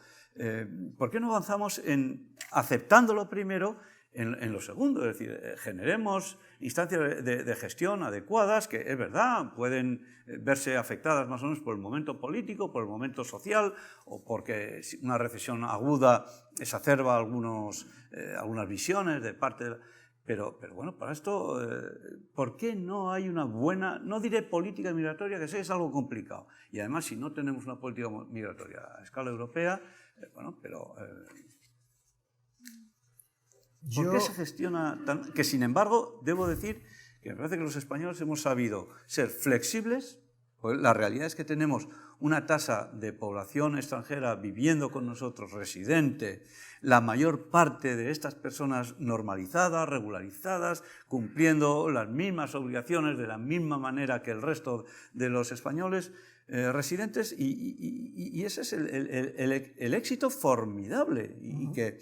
¿Por qué no avanzamos en aceptándolo primero en lo segundo? Es decir, generemos instancias de gestión adecuadas que, es verdad, pueden verse afectadas más o menos por el momento político, por el momento social, o porque una recesión aguda exacerba algunas visiones de parte de... Pero bueno, para esto, ¿por qué no hay una buena, no diré política migratoria, que sé que es algo complicado? Y además, si no tenemos una política migratoria a escala europea, ¿por qué se gestiona tan...? Que sin embargo, debo decir que me parece que los españoles hemos sabido ser flexibles. Pues la realidad es que tenemos una tasa de población extranjera viviendo con nosotros, residente, la mayor parte de estas personas normalizadas, regularizadas, cumpliendo las mismas obligaciones de la misma manera que el resto de los españoles residentes, y ese es el éxito formidable, y que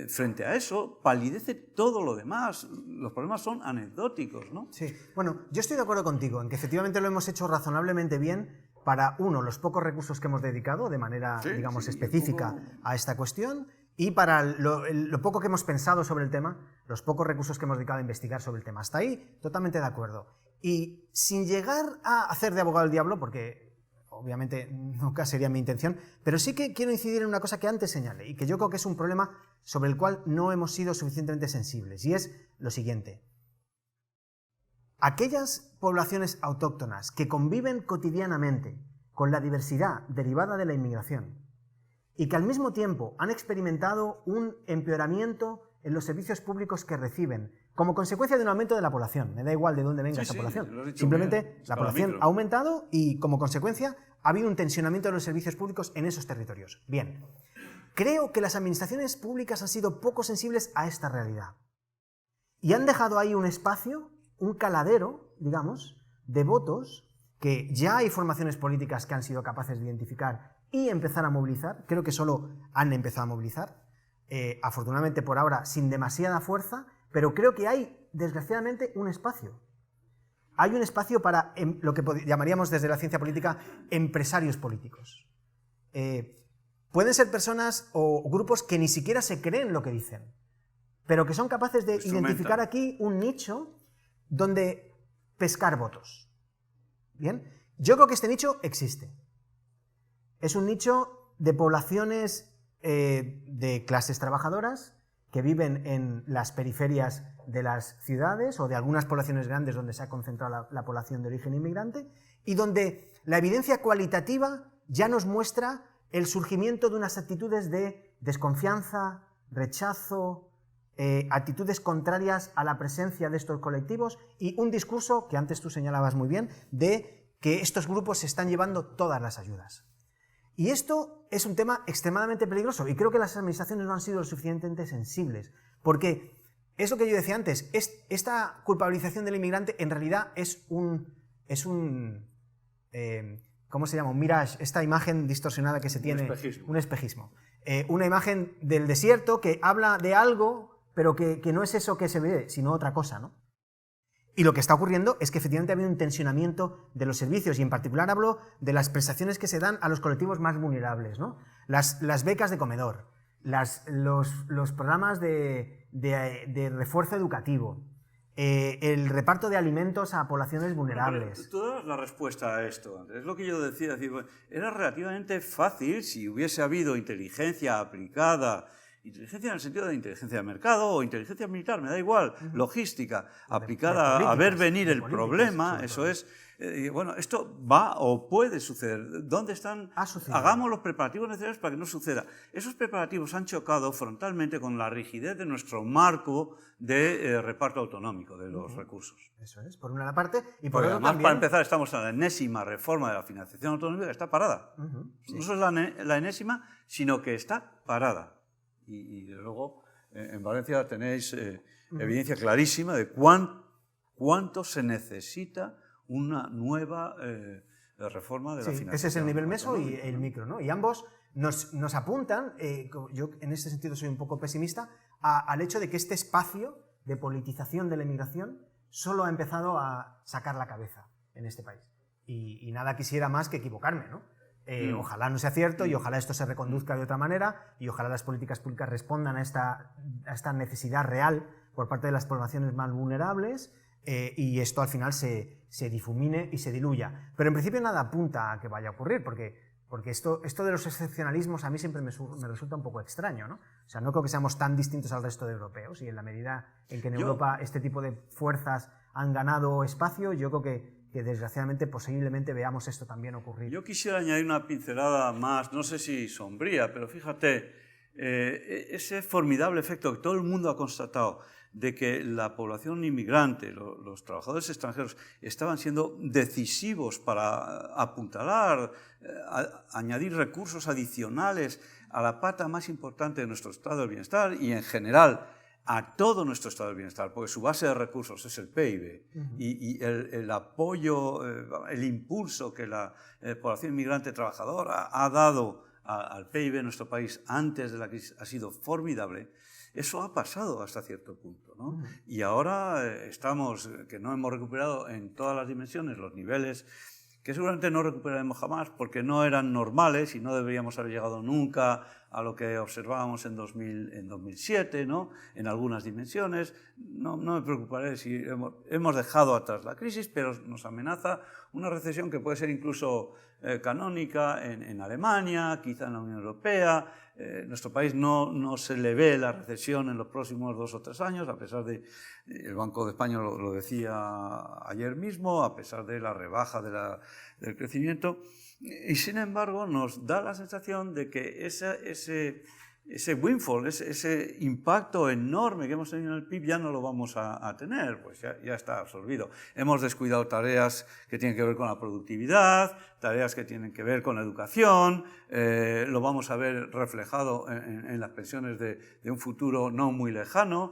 frente a eso palidece todo lo demás. Los problemas son anecdóticos, ¿no? Sí, bueno, yo estoy de acuerdo contigo en que efectivamente lo hemos hecho razonablemente bien para, uno, los pocos recursos que hemos dedicado de manera, digamos, específica a esta cuestión, y para lo poco que hemos pensado sobre el tema, los pocos recursos que hemos dedicado a investigar sobre el tema. Hasta ahí, totalmente de acuerdo. Y sin llegar a hacer de abogado del diablo, porque obviamente nunca sería mi intención, pero sí que quiero incidir en una cosa que antes señalé y que yo creo que es un problema sobre el cual no hemos sido suficientemente sensibles, y es lo siguiente. Aquellas poblaciones autóctonas que conviven cotidianamente con la diversidad derivada de la inmigración y que al mismo tiempo han experimentado un empeoramiento en los servicios públicos que reciben como consecuencia de un aumento de la población, me da igual de dónde venga esa población, simplemente la población ha aumentado y como consecuencia ha habido un tensionamiento de los servicios públicos en esos territorios. Bien, creo que las administraciones públicas han sido poco sensibles a esta realidad y han dejado ahí un espacio, un caladero, digamos, de votos que ya hay formaciones políticas que han sido capaces de identificar y empezar a movilizar. Creo que solo han empezado a movilizar, afortunadamente por ahora sin demasiada fuerza, pero creo que hay, desgraciadamente, un espacio. Hay un espacio para lo que llamaríamos desde la ciencia política empresarios políticos. Pueden ser personas o grupos que ni siquiera se creen lo que dicen, pero que son capaces de identificar aquí un nicho donde pescar votos. Bien, yo creo que este nicho existe. Es un nicho de poblaciones de clases trabajadoras que viven en las periferias de las ciudades o de algunas poblaciones grandes donde se ha concentrado la población de origen inmigrante y donde la evidencia cualitativa ya nos muestra el surgimiento de unas actitudes de desconfianza, rechazo, actitudes contrarias a la presencia de estos colectivos y un discurso, que antes tú señalabas muy bien, de que estos grupos se están llevando todas las ayudas. Y esto es un tema extremadamente peligroso y creo que las administraciones no han sido lo suficientemente sensibles, porque es lo que yo decía antes, esta culpabilización del inmigrante en realidad es un ¿cómo se llama? Un mirage, esta imagen distorsionada que se tiene. Un espejismo. Una imagen del desierto que habla de algo, pero que no es eso que se ve, sino otra cosa, ¿no? Y lo que está ocurriendo es que efectivamente ha habido un tensionamiento de los servicios, y en particular hablo de las prestaciones que se dan a los colectivos más vulnerables, ¿no? Las becas de comedor, los programas de refuerzo educativo, el reparto de alimentos a poblaciones vulnerables. Pero tú das la respuesta a esto, Andrés. Es lo que yo decía, decir, bueno, era relativamente fácil si hubiese habido inteligencia aplicada, inteligencia en el sentido de inteligencia de mercado o inteligencia militar, me da igual, logística, aplicada a ver venir el problema, eso es. Bueno, esto va o puede suceder. ¿Dónde están? Hagamos los preparativos necesarios para que no suceda. Esos preparativos han chocado frontalmente con la rigidez de nuestro marco de reparto autonómico de los recursos. Eso es, por una parte. Y por otra además, también... para empezar, estamos en la enésima reforma de la financiación autonómica que está parada. Sí. No solo es la enésima, sino que está parada. Y luego, en Valencia tenéis evidencia clarísima de cuánto se necesita una nueva reforma de la financiación. Ese es el nivel meso y el micro, ¿no? Y ambos nos apuntan, yo en este sentido soy un poco pesimista, al hecho de que este espacio de politización de la inmigración solo ha empezado a sacar la cabeza en este país. Y nada quisiera más que equivocarme, ¿no? Ojalá no sea cierto y ojalá esto se reconduzca de otra manera y ojalá las políticas públicas respondan a esta necesidad real por parte de las poblaciones más vulnerables y esto al final se difumine y se diluya. Pero en principio nada apunta a que vaya a ocurrir porque esto de los excepcionalismos a mí siempre me resulta un poco extraño, ¿no? O sea, no creo que seamos tan distintos al resto de europeos y en la medida en que en Europa este tipo de fuerzas han ganado espacio, yo creo que desgraciadamente posiblemente veamos esto también ocurrir. Yo quisiera añadir una pincelada más, no sé si sombría, pero fíjate, ese formidable efecto que todo el mundo ha constatado de que la población inmigrante, los trabajadores extranjeros, estaban siendo decisivos para apuntalar, añadir recursos adicionales a la pata más importante de nuestro estado del bienestar y en general a todo nuestro estado del bienestar, porque su base de recursos es el PIB y el apoyo, el impulso que la población inmigrante trabajadora ha dado al PIB de nuestro país antes de la crisis ha sido formidable. Eso ha pasado hasta cierto punto, ¿no? Y ahora estamos, que no hemos recuperado en todas las dimensiones los niveles que seguramente no recuperaremos jamás porque no eran normales y no deberíamos haber llegado nunca a lo que observábamos en 2007, ¿no? En algunas dimensiones. No me preocuparé si hemos dejado atrás la crisis, pero nos amenaza una recesión que puede ser incluso canónica en Alemania, quizá en la Unión Europea. Nuestro país no se le ve la recesión en los próximos 2 o 3 años, a pesar de, el Banco de España lo decía ayer mismo, a pesar de la rebaja del crecimiento. Y sin embargo nos da la sensación de que ese windfall, ese impacto enorme que hemos tenido en el PIB ya no lo vamos a tener, pues ya está absorbido. Hemos descuidado tareas que tienen que ver con la productividad, tareas que tienen que ver con la educación, lo vamos a ver reflejado en las pensiones de un futuro no muy lejano,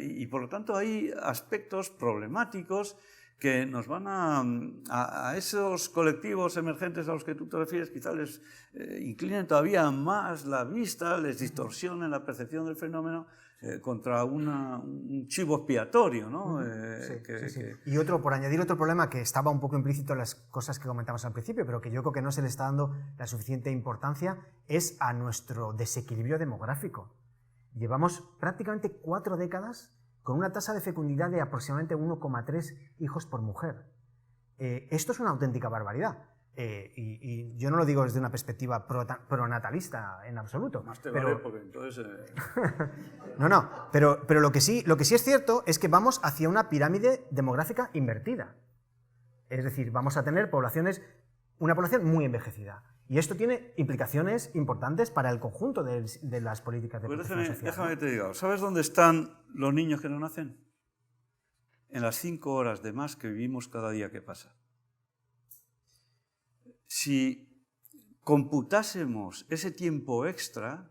y por lo tanto hay aspectos problemáticos que nos van a esos colectivos emergentes a los que tú te refieres, quizás les inclinen todavía más la vista, les distorsionen la percepción del fenómeno contra un chivo expiatorio, ¿no? Sí. Y por añadir otro problema que estaba un poco implícito en las cosas que comentamos al principio, pero que yo creo que no se le está dando la suficiente importancia, es a nuestro desequilibrio demográfico. Llevamos prácticamente 4 décadas con una tasa de fecundidad de aproximadamente 1,3 hijos por mujer. Esto es una auténtica barbaridad. Y yo no lo digo desde una perspectiva pronatalista en absoluto. Más te vale porque entonces... pero lo que sí es cierto es que vamos hacia una pirámide demográfica invertida. Es decir, vamos a tener una población muy envejecida. Y esto tiene implicaciones importantes para el conjunto de las políticas de protección social. Déjame que te diga, ¿sabes dónde están los niños que no nacen? En las 5 horas de más que vivimos cada día que pasa. Si computásemos ese tiempo extra,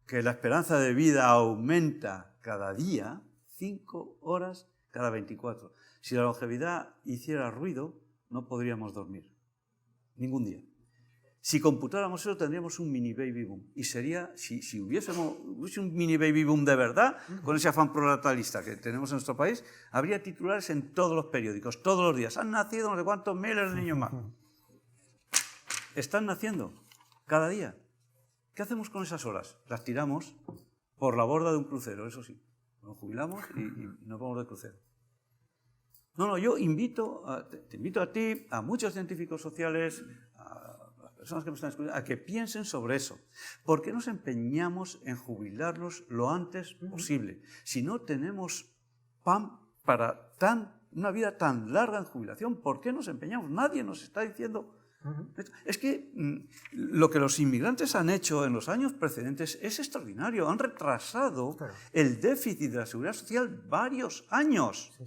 que la esperanza de vida aumenta cada día, 5 horas cada 24. Si la longevidad hiciera ruido, no podríamos dormir. Ningún día. Si computáramos eso, tendríamos un mini baby boom. Y sería, si hubiese un mini baby boom de verdad, con ese afán pronatalista que tenemos en nuestro país, habría titulares en todos los periódicos, todos los días. Han nacido no sé cuántos miles de niños más. Están naciendo cada día. ¿Qué hacemos con esas horas? Las tiramos por la borda de un crucero, eso sí. Nos jubilamos y nos vamos de crucero. Yo te invito a ti, a muchos científicos sociales, personas que me están escuchando, a que piensen sobre eso. ¿Por qué nos empeñamos en jubilarlos lo antes posible? Si no tenemos pan para una vida tan larga en jubilación, ¿por qué nos empeñamos? Nadie nos está diciendo... Es que lo que los inmigrantes han hecho en los años precedentes es extraordinario. Han retrasado el déficit de la seguridad social varios años. Sí.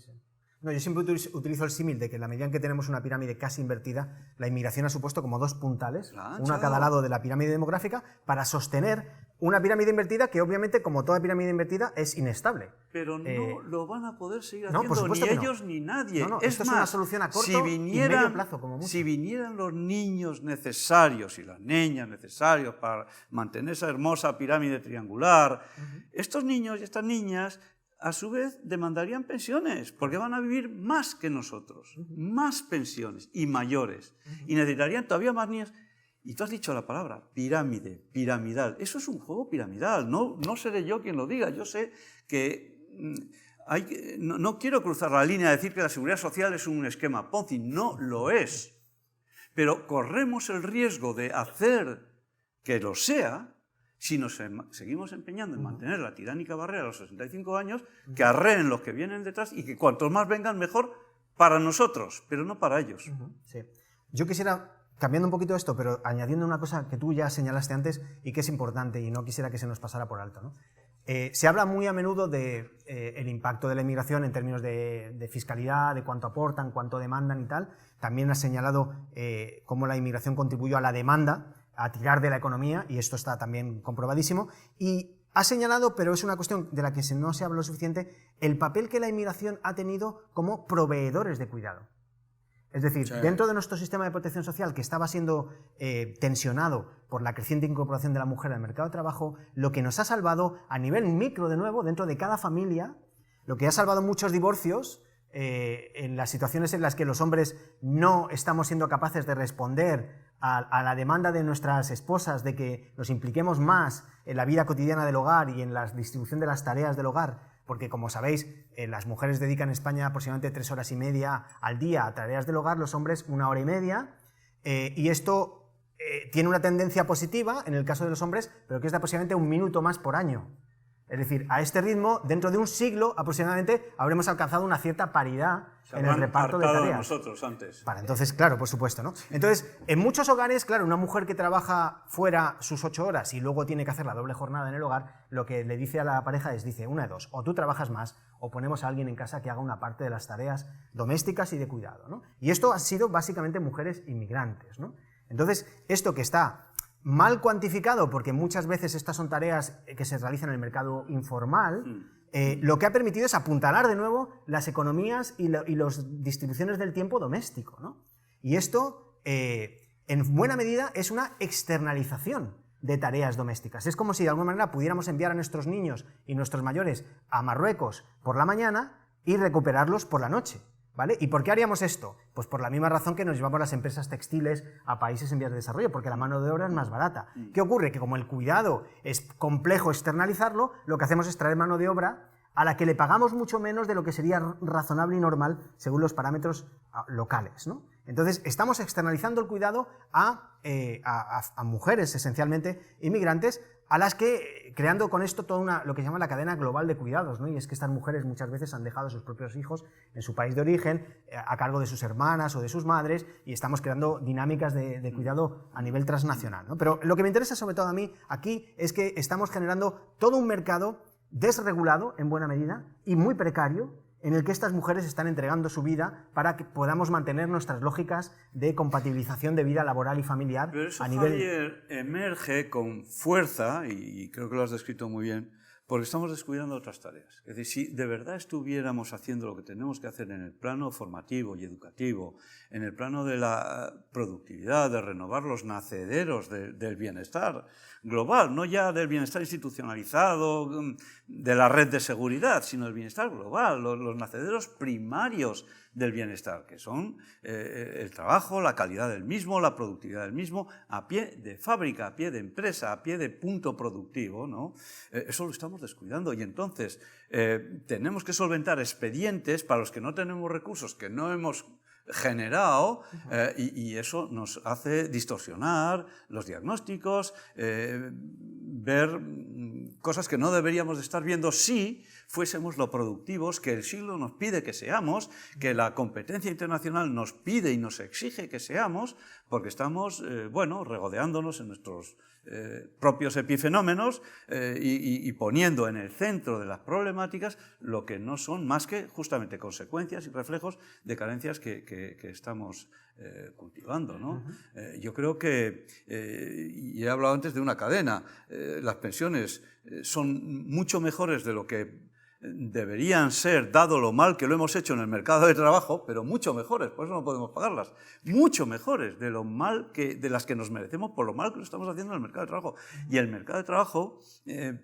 No, yo siempre utilizo el símil de que en la medida en que tenemos una pirámide casi invertida, la inmigración ha supuesto como 2 puntales, uno a cada lado de la pirámide demográfica, para sostener una pirámide invertida que obviamente, como toda pirámide invertida, es inestable. Pero no lo van a poder seguir haciendo ni ellos ni nadie. Esto es una solución a corto y medio plazo, como mucho. Si vinieran los niños necesarios y las niñas necesarios para mantener esa hermosa pirámide triangular, estos niños y estas niñas a su vez demandarían pensiones, porque van a vivir más que nosotros, más pensiones y mayores, y necesitarían todavía más niños. Y tú has dicho la palabra, pirámide, piramidal. Eso es un juego piramidal, no seré yo quien lo diga. Yo sé que no quiero cruzar la línea de decir que la seguridad social es un esquema Ponzi, no lo es. Pero corremos el riesgo de hacer que lo sea si nos seguimos empeñando en mantener la tiránica barrera a los 65 años, que arreen los que vienen detrás y que cuantos más vengan mejor para nosotros, pero no para ellos. Sí. Yo quisiera, cambiando un poquito esto, pero añadiendo una cosa que tú ya señalaste antes y que es importante y no quisiera que se nos pasara por alto, ¿no? Se habla muy a menudo del impacto de la inmigración en términos de fiscalidad, de cuánto aportan, cuánto demandan y tal. También ha señalado cómo la inmigración contribuyó a la demanda, a tirar de la economía, y esto está también comprobadísimo. Y ha señalado, pero es una cuestión de la que no se habla lo suficiente, el papel que la inmigración ha tenido como proveedores de cuidado. Es decir, sí, dentro de nuestro sistema de protección social, que estaba siendo tensionado por la creciente incorporación de la mujer al mercado de trabajo, lo que nos ha salvado a nivel micro, de nuevo, dentro de cada familia, lo que ha salvado muchos divorcios, en las situaciones en las que los hombres no estamos siendo capaces de responder a la demanda de nuestras esposas de que nos impliquemos más en la vida cotidiana del hogar y en la distribución de las tareas del hogar, porque, como sabéis, las mujeres dedican en España aproximadamente 3 horas y media al día a tareas del hogar, los hombres 1 hora y media, y esto tiene una tendencia positiva en el caso de los hombres, pero que es de aproximadamente 1 minuto más por año. Es decir, a este ritmo, dentro de un siglo aproximadamente, habremos alcanzado una cierta paridad en el reparto de tareas. Nosotros antes. Entonces, claro, por supuesto, ¿no? Entonces, en muchos hogares, claro, una mujer que trabaja fuera sus 8 horas y luego tiene que hacer la doble jornada en el hogar, lo que le dice a la pareja es, dice, una de dos, o tú trabajas más o ponemos a alguien en casa que haga una parte de las tareas domésticas y de cuidado, ¿no? Y esto ha sido básicamente mujeres inmigrantes, ¿no? Entonces, esto que está mal cuantificado, porque muchas veces estas son tareas que se realizan en el mercado informal, lo que ha permitido es apuntalar de nuevo las economías y las distribuciones del tiempo doméstico, ¿no? Y esto, en buena medida, es una externalización de tareas domésticas. Es como si de alguna manera pudiéramos enviar a nuestros niños y nuestros mayores a Marruecos por la mañana y recuperarlos por la noche, ¿vale? ¿Y por qué haríamos esto? Pues por la misma razón que nos llevamos las empresas textiles a países en vías de desarrollo, porque la mano de obra es más barata. ¿Qué ocurre? Que como el cuidado es complejo externalizarlo, lo que hacemos es traer mano de obra a la que le pagamos mucho menos de lo que sería razonable y normal según los parámetros locales, ¿no? Entonces, estamos externalizando el cuidado a mujeres, esencialmente inmigrantes, a las que, creando con esto toda lo que se llama la cadena global de cuidados, ¿no? Y es que estas mujeres muchas veces han dejado a sus propios hijos en su país de origen, a cargo de sus hermanas o de sus madres, y estamos creando dinámicas de cuidado a nivel transnacional, ¿no? Pero lo que me interesa sobre todo a mí aquí es que estamos generando todo un mercado desregulado en buena medida y muy precario, en el que estas mujeres están entregando su vida para que podamos mantener nuestras lógicas de compatibilización de vida laboral y familiar. Pero eso, a nivel... Javier, emerge con fuerza, y creo que lo has descrito muy bien, porque estamos descuidando otras tareas. Es decir, si de verdad estuviéramos haciendo lo que tenemos que hacer en el plano formativo y educativo, en el plano de la productividad, de renovar los nacederos del bienestar global, no ya del bienestar institucionalizado, de la red de seguridad, sino del bienestar global, los nacederos primarios del bienestar, que son el trabajo, la calidad del mismo, la productividad del mismo, a pie de fábrica, a pie de empresa, a pie de punto productivo, ¿no? Eso lo estamos descuidando y entonces tenemos que solventar expedientes para los que no tenemos recursos, que no hemos generado, y eso nos hace distorsionar los diagnósticos, ver cosas que no deberíamos de estar viendo si fuésemos lo productivos que el siglo nos pide que seamos, que la competencia internacional nos pide y nos exige que seamos, porque estamos, regodeándonos en nuestros propios epifenómenos y poniendo en el centro de las problemáticas lo que no son más que justamente consecuencias y reflejos de carencias que estamos cultivando, ¿no? Yo creo que, y he hablado antes de una cadena, las pensiones son mucho mejores de lo que deberían ser, dado lo mal que lo hemos hecho en el mercado de trabajo, pero mucho mejores, por eso no podemos pagarlas, mucho mejores de lo mal de las que nos merecemos por lo mal que lo estamos haciendo en el mercado de trabajo. Y el mercado de trabajo,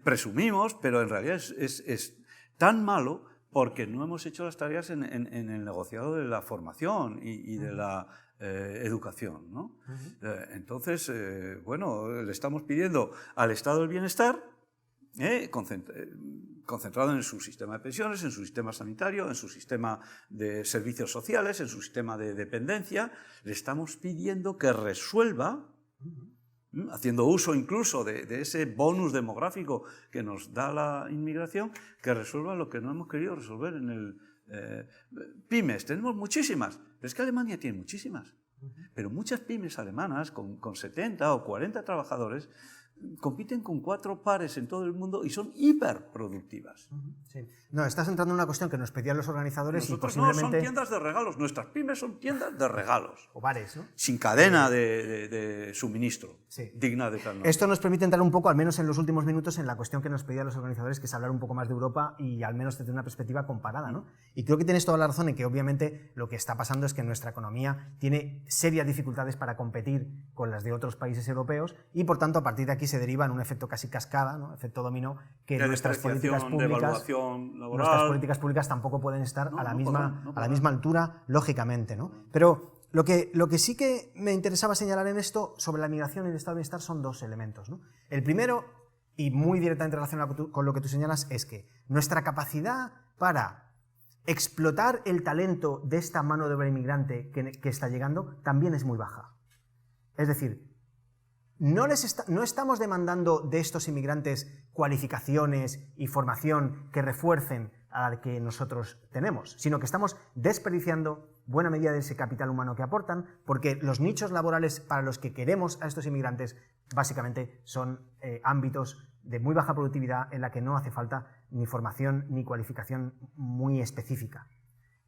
presumimos, pero en realidad es tan malo porque no hemos hecho las tareas en el negociado de la formación y de la educación, ¿no? Entonces, le estamos pidiendo al Estado del Bienestar, concentrado en su sistema de pensiones, en su sistema sanitario, en su sistema de servicios sociales, en su sistema de dependencia, le estamos pidiendo que resuelva, haciendo uso incluso de ese bonus demográfico que nos da la inmigración, que resuelva lo que no hemos querido resolver en el pymes. Tenemos muchísimas, pero es que Alemania tiene muchísimas, pero muchas pymes alemanas con 70 o 40 trabajadores compiten con 4 pares en todo el mundo y son hiperproductivas. Sí. No, estás entrando en una cuestión que nos pedían los organizadores. Nosotros y posiblemente... no, son tiendas de regalos. Nuestras pymes son tiendas de regalos. O bares, ¿no? Sin cadena de suministro, sí. digna de tal nombre. Esto nos permite entrar un poco, al menos en los últimos minutos, en la cuestión que nos pedían los organizadores, que es hablar un poco más de Europa y al menos desde una perspectiva comparada, ¿no? Y creo que tienes toda la razón en que obviamente lo que está pasando es que nuestra economía tiene serias dificultades para competir con las de otros países europeos y por tanto a partir de aquí se deriva en un efecto casi cascada, ¿no? Efecto dominó, que nuestras políticas públicas tampoco pueden estar a la misma altura, lógicamente, ¿no? Pero lo que sí que me interesaba señalar en esto sobre la migración y el estado de bienestar son 2 elementos, ¿no? El primero, y muy directamente relacionado con lo que tú señalas, es que nuestra capacidad para explotar el talento de esta mano de obra inmigrante que está llegando también es muy baja. Es decir, no estamos demandando de estos inmigrantes cualificaciones y formación que refuercen a la que nosotros tenemos, sino que estamos desperdiciando buena medida de ese capital humano que aportan, porque los nichos laborales para los que queremos a estos inmigrantes básicamente son ámbitos de muy baja productividad en la que no hace falta ni formación ni cualificación muy específica.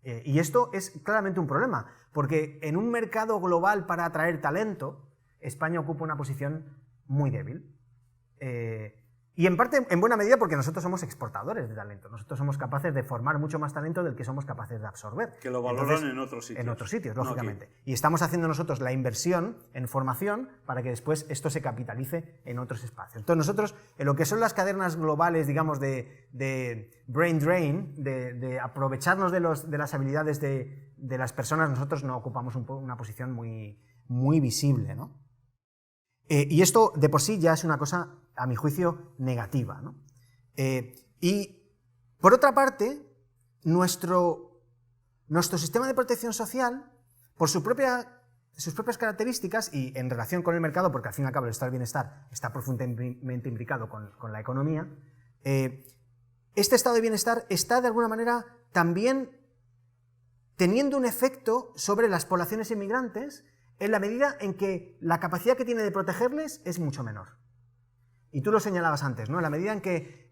Y esto es claramente un problema, porque en un mercado global para atraer talento, España ocupa una posición muy débil. Y en parte, en buena medida, porque nosotros somos exportadores de talento. Nosotros somos capaces de formar mucho más talento del que somos capaces de absorber. Que lo valoran en otros sitios. En otros sitios, lógicamente. No, y estamos haciendo nosotros la inversión en formación para que después esto se capitalice en otros espacios. Entonces nosotros, en lo que son las cadenas globales, digamos, de brain drain, de aprovecharnos de las habilidades de las personas, nosotros no ocupamos una posición muy visible, ¿no? Y esto de por sí ya es una cosa, a mi juicio, negativa, ¿no? Y por otra parte, nuestro sistema de protección social, por sus propias características y en relación con el mercado, porque al fin y al cabo el estado del bienestar está profundamente implicado con la economía, este estado de bienestar está de alguna manera también teniendo un efecto sobre las poblaciones inmigrantes en la medida en que la capacidad que tiene de protegerles es mucho menor. Y tú lo señalabas antes, ¿no? En la medida en que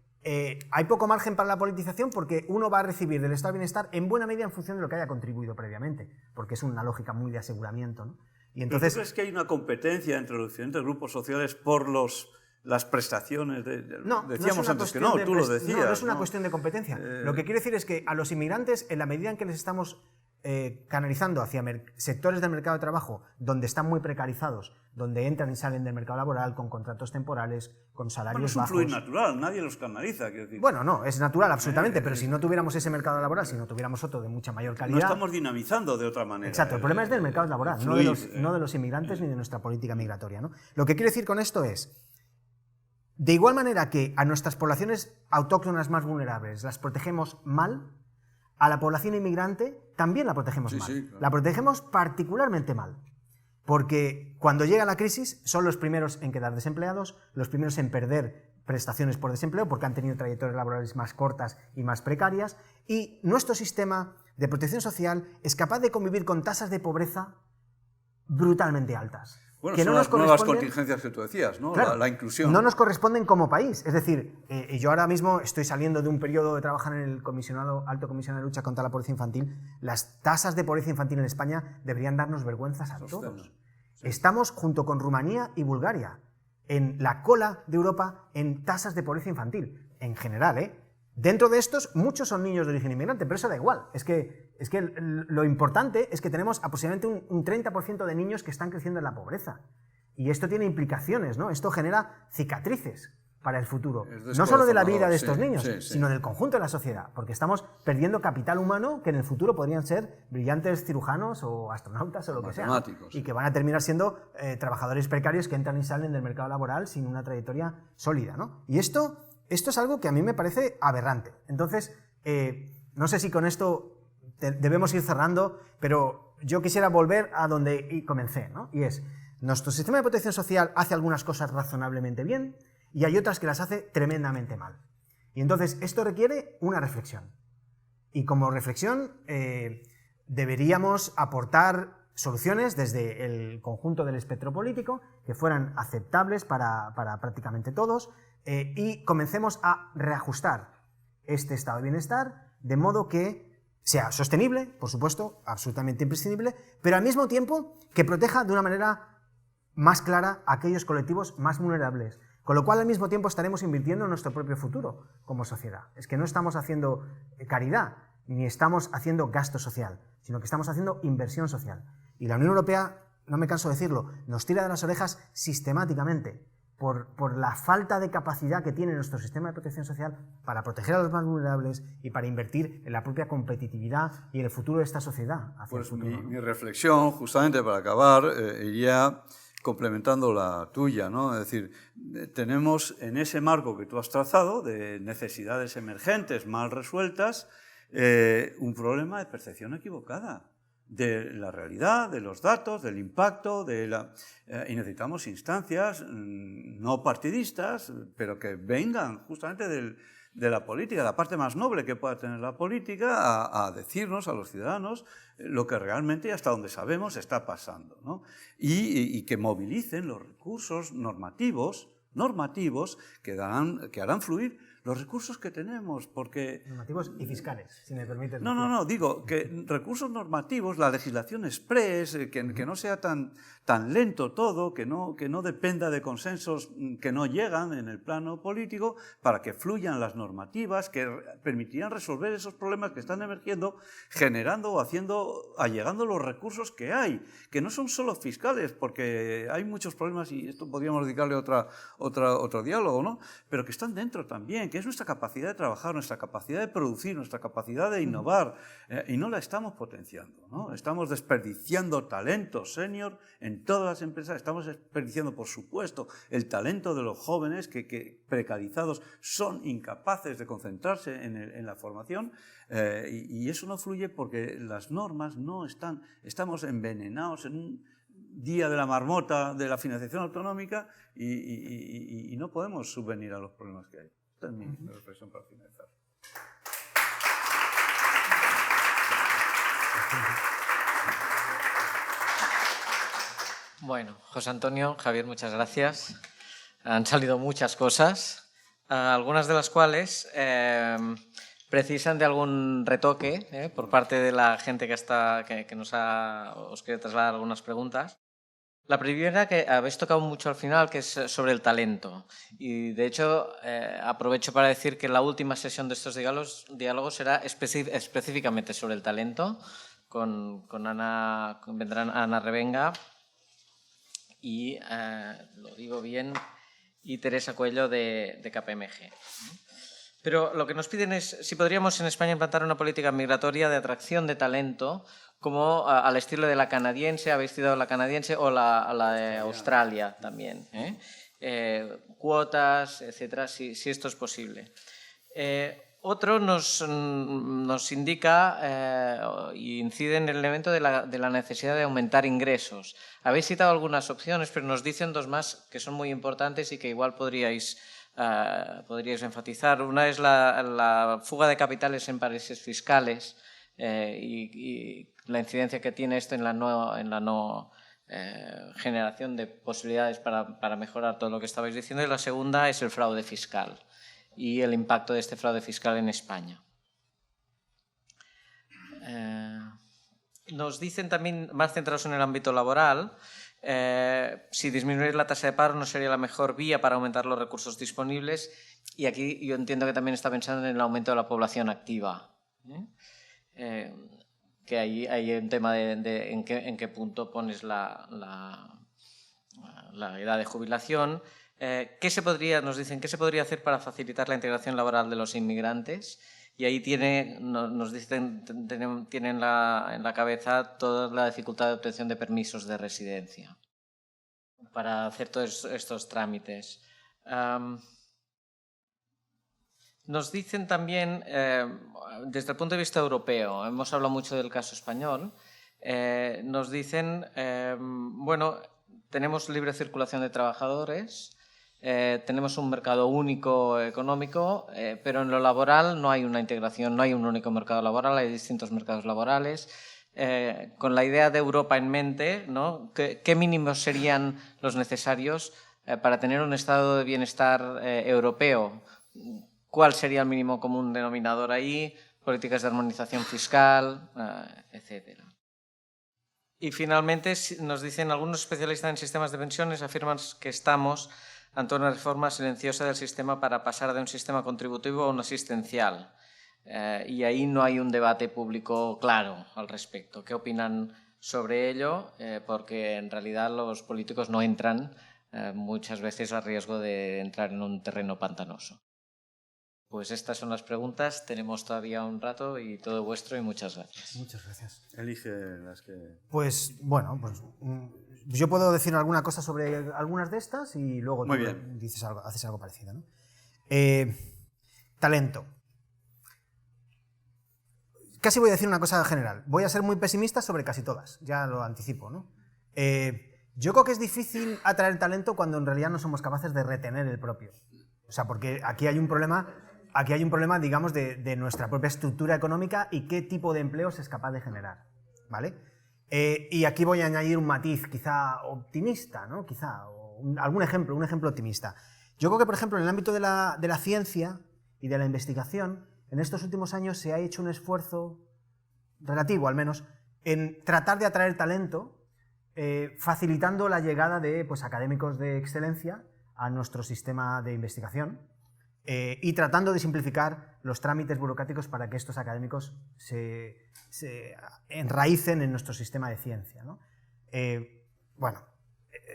hay poco margen para la politización porque uno va a recibir del estado de bienestar en buena medida en función de lo que haya contribuido previamente, porque es una lógica muy de aseguramiento, ¿no? Y entonces, ¿tú crees que hay una competencia entre los diferentes grupos sociales por las prestaciones? Decíamos antes que no, tú lo decías. No es una cuestión de competencia. Lo que quiero decir es que a los inmigrantes, en la medida en que les estamos canalizando hacia sectores del mercado de trabajo donde están muy precarizados, donde entran y salen del mercado laboral con contratos temporales, con salarios bajos. Es un fluir natural, nadie los canaliza. Quiero decir. Bueno, no, es natural, absolutamente, pero si no tuviéramos ese mercado laboral, si no tuviéramos otro de mucha mayor calidad... No estamos dinamizando de otra manera. Exacto, el problema es del mercado laboral, no de los inmigrantes ni de nuestra política migratoria, ¿no? Lo que quiero decir con esto es, de igual manera que a nuestras poblaciones autóctonas más vulnerables las protegemos mal, a la población inmigrante también la protegemos mal. Sí, claro. La protegemos particularmente mal. Porque cuando llega la crisis son los primeros en quedar desempleados, los primeros en perder prestaciones por desempleo porque han tenido trayectorias laborales más cortas y más precarias, y nuestro sistema de protección social es capaz de convivir con tasas de pobreza brutalmente altas. Bueno, que son las nuevas contingencias que tú decías, ¿no? Claro, la inclusión. No nos corresponden como país. Es decir, yo ahora mismo estoy saliendo de un periodo de trabajar en el alto comisionado de lucha contra la pobreza infantil. Las tasas de pobreza infantil en España deberían darnos vergüenzas a todos. Sí. Estamos, junto con Rumanía y Bulgaria, en la cola de Europa en tasas de pobreza infantil, en general, ¿eh? Dentro de estos, muchos son niños de origen inmigrante, pero eso da igual. Es que lo importante es que tenemos aproximadamente un 30% de niños que están creciendo en la pobreza. Y esto tiene implicaciones, ¿no? Esto genera cicatrices para el futuro. No solo de la vida de estos niños, sino del conjunto de la sociedad. Porque estamos perdiendo capital humano que en el futuro podrían ser brillantes cirujanos o astronautas o lo que sea, ¿no? Y que van a terminar siendo trabajadores precarios que entran y salen del mercado laboral sin una trayectoria sólida, ¿no? Y esto es algo que a mí me parece aberrante. Entonces, no sé si con esto debemos ir cerrando, pero yo quisiera volver a donde comencé, ¿no? Y es, nuestro sistema de protección social hace algunas cosas razonablemente bien y hay otras que las hace tremendamente mal. Y entonces esto requiere una reflexión. Y como reflexión deberíamos aportar soluciones desde el conjunto del espectro político que fueran aceptables para prácticamente todos y comencemos a reajustar este estado de bienestar de modo que sea sostenible, por supuesto, absolutamente imprescindible, pero al mismo tiempo que proteja de una manera más clara a aquellos colectivos más vulnerables. Con lo cual, al mismo tiempo, estaremos invirtiendo en nuestro propio futuro como sociedad. Es que no estamos haciendo caridad, ni estamos haciendo gasto social, sino que estamos haciendo inversión social. Y la Unión Europea, no me canso de decirlo, nos tira de las orejas sistemáticamente por la falta de capacidad que tiene nuestro sistema de protección social para proteger a los más vulnerables y para invertir en la propia competitividad y en el futuro de esta sociedad. Pues mi reflexión, justamente para acabar, iría complementando la tuya, ¿no? Es decir, tenemos en ese marco que tú has trazado de necesidades emergentes mal resueltas un problema de percepción equivocada de la realidad, de los datos, del impacto, y necesitamos instancias no partidistas, pero que vengan justamente de la política, la parte más noble que pueda tener la política, a decirnos a los ciudadanos lo que realmente, hasta donde sabemos, está pasando, ¿no? Y que movilicen los recursos normativos que harán fluir los recursos que tenemos, porque... Normativos y fiscales, si me permites. No, digo que recursos normativos, la legislación express, que no sea tan lento todo, que no dependa de consensos que no llegan en el plano político, para que fluyan las normativas, que permitirán resolver esos problemas que están emergiendo, generando o allegando los recursos que hay, que no son solo fiscales, porque hay muchos problemas, y esto podríamos dedicarle otro diálogo, ¿no? Pero que están dentro también, que es nuestra capacidad de trabajar, nuestra capacidad de producir, nuestra capacidad de innovar, y no la estamos potenciando, ¿no? Estamos desperdiciando talento senior en todas las empresas, estamos desperdiciando, por supuesto, el talento de los jóvenes que precarizados son incapaces de concentrarse en la formación, y eso no fluye porque las normas no estamos envenenados en un día de la marmota de la financiación autonómica y no podemos subvenir a los problemas que hay. Esta es mi reflexión para finalizar. Bueno, José Antonio, Javier, muchas gracias. Han salido muchas cosas, algunas de las cuales precisan de algún retoque por parte de la gente que os quiere trasladar algunas preguntas. La primera, que habéis tocado mucho al final, que es sobre el talento. Y, de hecho, aprovecho para decir que la última sesión de estos diálogos será específicamente sobre el talento. Vendrán Ana Revenga y, lo digo bien, y Teresa Coello de KPMG. Pero lo que nos piden es si podríamos en España implantar una política migratoria de atracción de talento como al estilo de la canadiense, habéis citado la canadiense, o la de Australia también. Cuotas, etcétera, si esto es posible. Otro nos indica y incide en el elemento de la necesidad de aumentar ingresos. Habéis citado algunas opciones, pero nos dicen dos más que son muy importantes y que igual podríais enfatizar. Una es la fuga de capitales en paraísos fiscales y la incidencia que tiene esto en la no generación de posibilidades para mejorar todo lo que estabais diciendo. Y la segunda es el fraude fiscal y el impacto de este fraude fiscal en España. Nos dicen también, más centrados en el ámbito laboral, si disminuir la tasa de paro no sería la mejor vía para aumentar los recursos disponibles, y aquí yo entiendo que también está pensando en el aumento de la población activa, que ahí hay un tema de en qué punto pones la edad de jubilación. Nos dicen qué se podría hacer para facilitar la integración laboral de los inmigrantes, y ahí nos dicen, tienen en la cabeza toda la dificultad de obtención de permisos de residencia para hacer todos estos trámites. Nos dicen también, desde el punto de vista europeo, hemos hablado mucho del caso español, nos dicen, bueno, tenemos libre circulación de trabajadores, tenemos un mercado único económico, pero en lo laboral no hay una integración, no hay un único mercado laboral, hay distintos mercados laborales. con la idea de Europa en mente, ¿no? ¿Qué mínimos serían los necesarios para tener un estado de bienestar europeo? ¿Cuál sería el mínimo común denominador ahí? Políticas de armonización fiscal, etcétera. Y finalmente nos dicen algunos especialistas en sistemas de pensiones afirman que estamos ante una reforma silenciosa del sistema para pasar de un sistema contributivo a un asistencial. Y ahí no hay un debate público claro al respecto. ¿Qué opinan sobre ello? Porque en realidad los políticos no entran muchas veces a riesgo de entrar en un terreno pantanoso. Pues estas son las preguntas. Tenemos todavía un rato y todo vuestro y muchas gracias. Muchas gracias. Elige las que... Pues bueno, pues yo puedo decir alguna cosa sobre algunas de estas y luego tú dices algo, haces algo parecido, ¿no? Talento. Casi voy a decir una cosa general. Voy a ser muy pesimista sobre casi todas, ya lo anticipo, ¿no? Yo creo que es difícil atraer talento cuando en realidad no somos capaces de retener el propio. O sea, porque aquí hay un problema, digamos, de nuestra propia estructura económica y qué tipo de empleos es capaz de generar, ¿vale? Y aquí voy a añadir un matiz quizá optimista, ¿no? Quizá, un ejemplo optimista. Yo creo que, por ejemplo, en el ámbito de la ciencia y de la investigación, en estos últimos años se ha hecho un esfuerzo relativo, al menos, en tratar de atraer talento, facilitando la llegada de académicos de excelencia a nuestro sistema de investigación y tratando de simplificar los trámites burocráticos para que estos académicos se enraícen en nuestro sistema de ciencia, ¿no? Bueno,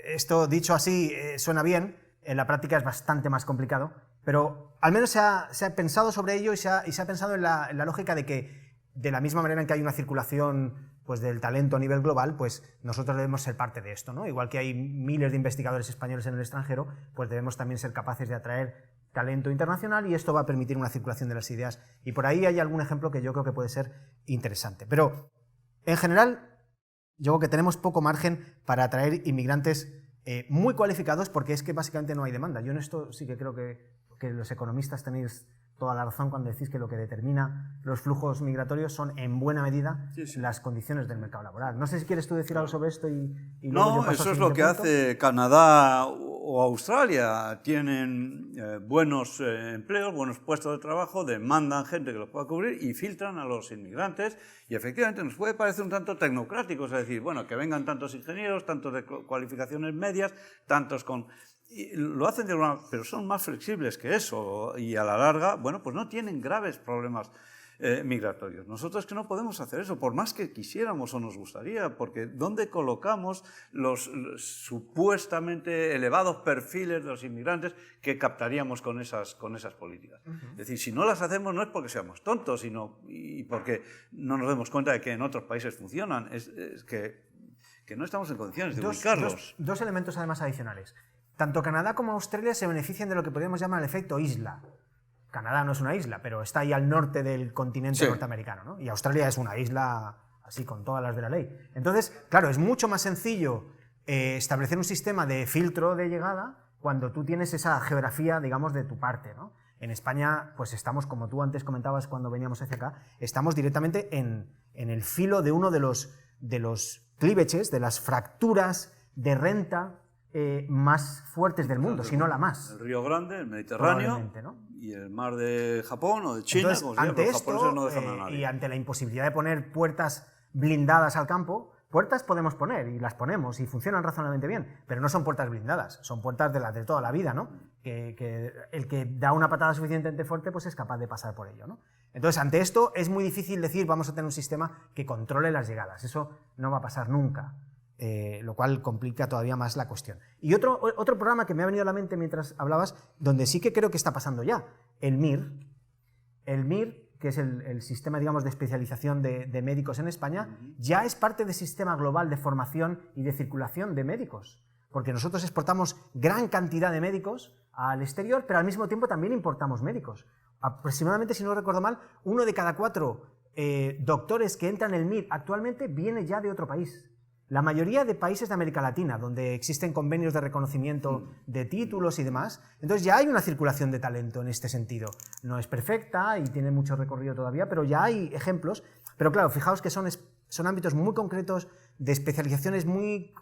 esto dicho así suena bien, en la práctica es bastante más complicado, pero al menos se ha pensado sobre ello y se ha pensado en la lógica de que, de la misma manera en que hay una circulación pues, del talento a nivel global, pues nosotros debemos ser parte de esto, ¿no? Igual que hay miles de investigadores españoles en el extranjero, pues debemos también ser capaces de atraer talento internacional y esto va a permitir una circulación de las ideas. Y por ahí hay algún ejemplo que yo creo que puede ser interesante. Pero, en general, yo creo que tenemos poco margen para atraer inmigrantes muy cualificados porque es que básicamente no hay demanda. Yo en esto sí que creo que los economistas tenéis toda la razón cuando decís que lo que determina los flujos migratorios son en buena medida las condiciones del mercado laboral. No sé si quieres tú decir algo sobre esto y luego yo paso eso al es lo que punto. hace Canadá o Australia. Tienen buenos empleos, buenos puestos de trabajo, demandan gente que los pueda cubrir y filtran a los inmigrantes. Y efectivamente nos puede parecer un tanto tecnocrático, es decir, bueno, que vengan tantos ingenieros, tantos de cualificaciones medias, tantos con... Y lo hacen pero son más flexibles que eso y a la larga, bueno, pues no tienen graves problemas migratorios. Nosotros que no podemos hacer eso, por más que quisiéramos o nos gustaría, porque ¿dónde colocamos los supuestamente elevados perfiles de los inmigrantes que captaríamos con esas políticas? Es decir, si no las hacemos no es porque seamos tontos, sino y porque no nos demos cuenta de que en otros países funcionan, es que no estamos en condiciones de ubicarlos. Dos elementos además adicionales. Tanto Canadá como Australia se benefician de lo que podríamos llamar el efecto isla. Canadá no es una isla, pero está ahí al norte del continente norteamericano, ¿no? Y Australia es una isla así con todas las de la ley. Entonces, claro, es mucho más sencillo establecer un sistema de filtro de llegada cuando tú tienes esa geografía, digamos, de tu parte, ¿no? En España, pues estamos, como tú antes comentabas cuando veníamos hacia acá, estamos directamente en el filo de uno de los clíveches, de las fracturas de renta más fuertes del mundo, si no la más. El Río Grande, el Mediterráneo, ¿no? Y el mar de Japón o de China. Entonces, como ante esto, los japoneses no dejan a nadie. Y ante la imposibilidad de poner puertas blindadas al campo, puertas podemos poner y las ponemos y funcionan razonablemente bien, pero no son puertas blindadas, son puertas de las de toda la vida, ¿no? Que el que da una patada suficientemente fuerte pues es capaz de pasar por ello, ¿no? Entonces, ante esto es muy difícil decir vamos a tener un sistema que controle las llegadas, eso no va a pasar nunca. Lo cual complica todavía más la cuestión. Y otro programa que me ha venido a la mente mientras hablabas, donde sí que creo que está pasando ya, el MIR, que es el sistema, digamos, de especialización de médicos en España, ya es parte del sistema global de formación y de circulación de médicos, porque nosotros exportamos gran cantidad de médicos al exterior, pero al mismo tiempo también importamos médicos. Aproximadamente, si no recuerdo mal, 1 de cada 4 doctores que entran en el MIR actualmente viene ya de otro país. La mayoría de países de América Latina, donde existen convenios de reconocimiento de títulos y demás, entonces ya hay una circulación de talento en este sentido. No es perfecta y tiene mucho recorrido todavía, pero ya hay ejemplos. Pero claro, fijaos que son ámbitos muy concretos, de especializaciones muy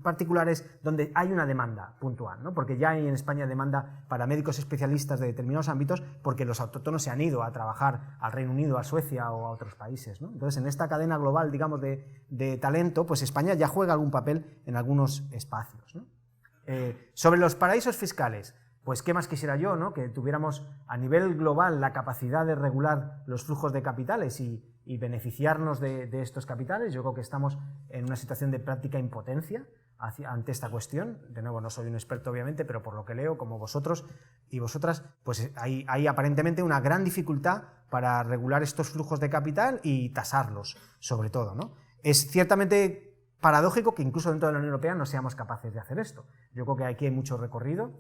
particulares, donde hay una demanda puntual, ¿no? Porque ya hay en España demanda para médicos especialistas de determinados ámbitos, porque los autóctonos se han ido a trabajar al Reino Unido, a Suecia o a otros países, ¿no? Entonces, en esta cadena global, digamos, de talento, pues España ya juega algún papel en algunos espacios, ¿no? Sobre los paraísos fiscales, pues qué más quisiera yo, ¿no? Que tuviéramos a nivel global la capacidad de regular los flujos de capitales y beneficiarnos de estos capitales. Yo creo que estamos en una situación de práctica impotencia ante esta cuestión. De nuevo, no soy un experto obviamente, pero por lo que leo, como vosotros y vosotras, pues hay aparentemente una gran dificultad para regular estos flujos de capital y tasarlos, sobre todo, ¿no? Es ciertamente paradójico que incluso dentro de la Unión Europea no seamos capaces de hacer esto. Yo creo que aquí hay mucho recorrido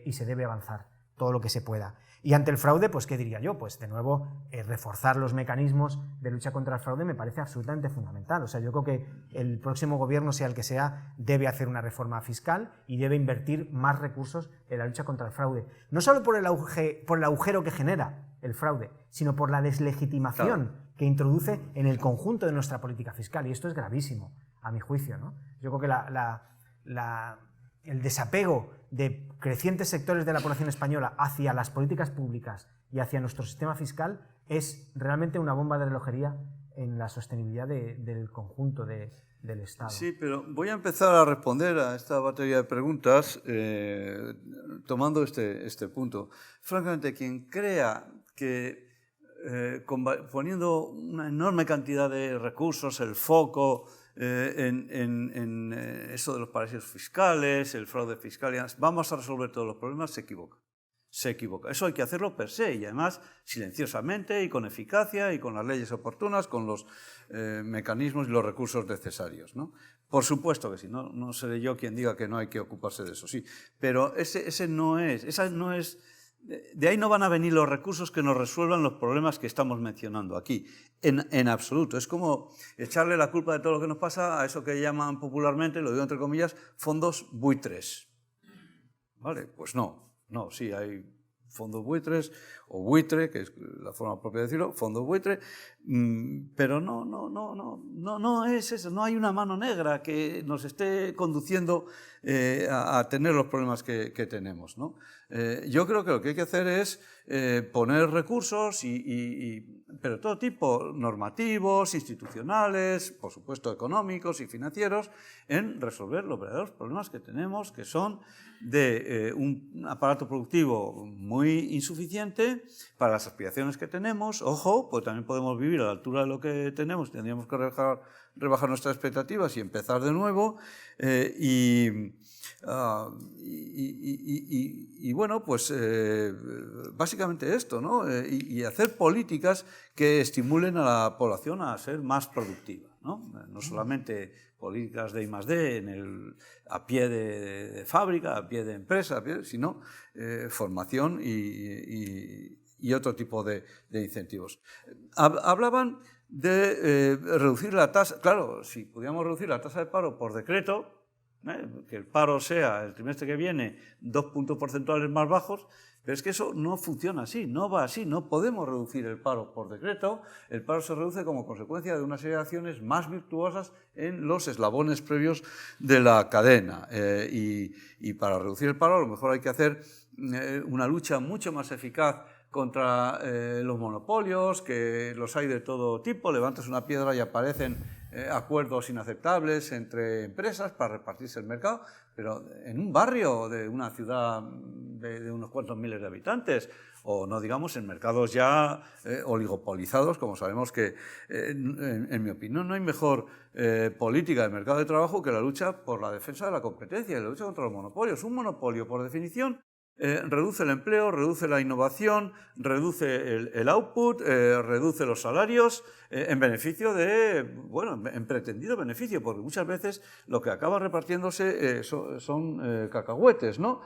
y se debe avanzar todo lo que se pueda. Y ante el fraude, pues ¿qué diría yo? Pues de nuevo, reforzar los mecanismos de lucha contra el fraude me parece absolutamente fundamental. O sea, yo creo que el próximo gobierno, sea el que sea, debe hacer una reforma fiscal y debe invertir más recursos en la lucha contra el fraude. No solo por el agujero que genera el fraude, sino por la deslegitimación que introduce en el conjunto de nuestra política fiscal. Y esto es gravísimo, a mi juicio, ¿no? Yo creo que el desapego de crecientes sectores de la población española hacia las políticas públicas y hacia nuestro sistema fiscal es realmente una bomba de relojería en la sostenibilidad del conjunto del Estado. Sí, pero voy a empezar a responder a esta batería de preguntas tomando este punto. Francamente, quien crea que poniendo una enorme cantidad de recursos, el foco en eso de los paraísos fiscales, el fraude fiscal, y demás, vamos a resolver todos los problemas, se equivoca. Se equivoca. Eso hay que hacerlo per se y además silenciosamente y con eficacia y con las leyes oportunas, con los mecanismos y los recursos necesarios, ¿no? Por supuesto que sí, no seré yo quien diga que no hay que ocuparse de eso, sí, pero esa no es. De ahí no van a venir los recursos que nos resuelvan los problemas que estamos mencionando aquí, en absoluto. Es como echarle la culpa de todo lo que nos pasa a eso que llaman popularmente, lo digo entre comillas, fondos buitres. ¿Vale? Pues no, sí hay fondos buitres o buitre, que es la forma propia de decirlo, fondos buitre, pero no es eso, no hay una mano negra que nos esté conduciendo a tener los problemas que tenemos, ¿no? Yo creo que lo que hay que hacer es poner recursos, pero de todo tipo, normativos, institucionales, por supuesto económicos y financieros, en resolver los verdaderos problemas que tenemos, que son de un aparato productivo muy insuficiente para las aspiraciones que tenemos. Ojo, pues también podemos vivir a la altura de lo que tenemos, tendríamos que rebajar nuestras expectativas y empezar de nuevo. Bueno, pues básicamente esto, ¿no? Y hacer políticas que estimulen a la población a ser más productiva, ¿no? No solamente políticas de I+D a pie de fábrica, a pie de empresa, sino formación y otro tipo de incentivos. Hablaban de reducir la tasa. Claro, si pudiéramos reducir la tasa de paro por decreto, que el paro sea el trimestre que viene 2 puntos porcentuales más bajos, pero es que eso no funciona así, no va así, no podemos reducir el paro por decreto. El paro se reduce como consecuencia de una serie de acciones más virtuosas en los eslabones previos de la cadena. Y para reducir el paro a lo mejor hay que hacer una lucha mucho más eficaz contra los monopolios, que los hay de todo tipo. Levantas una piedra y aparecen acuerdos inaceptables entre empresas para repartirse el mercado, pero en un barrio de una ciudad de unos cuantos miles de habitantes, o no digamos en mercados ya oligopolizados, como sabemos que, en mi opinión, no hay mejor política de mercado de trabajo que la lucha por la defensa de la competencia y la lucha contra los monopolios. Un monopolio, por definición, reduce el empleo, reduce la innovación, reduce el output, reduce los salarios en beneficio en pretendido beneficio, porque muchas veces lo que acaba repartiéndose son cacahuetes, ¿no?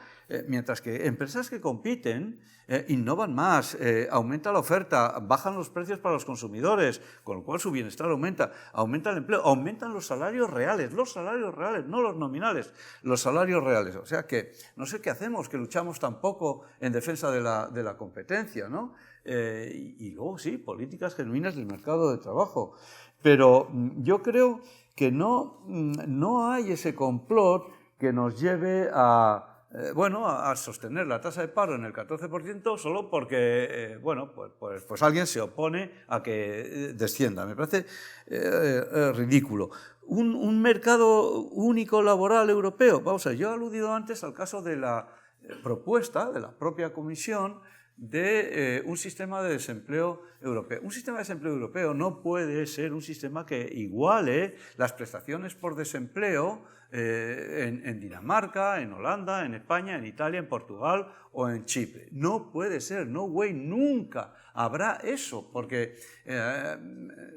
Mientras que empresas que compiten innovan más, aumenta la oferta, bajan los precios para los consumidores, con lo cual su bienestar aumenta el empleo, aumentan los salarios reales, no los nominales, los salarios reales. O sea que no sé qué hacemos, que luchamos tampoco en defensa de la competencia, ¿no? y luego sí, políticas genuinas del mercado de trabajo. Pero yo creo que no hay ese complot que nos lleve a sostener la tasa de paro en el 14% solo porque, pues alguien se opone a que descienda. Me parece ridículo. Un mercado único laboral europeo. Vamos a ver, yo he aludido antes al caso de la propuesta de la propia Comisión de un sistema de desempleo europeo. Un sistema de desempleo europeo no puede ser un sistema que iguale las prestaciones por desempleo en Dinamarca, en Holanda, en España, en Italia, en Portugal o en Chipre. No puede ser, no way, nunca habrá eso, porque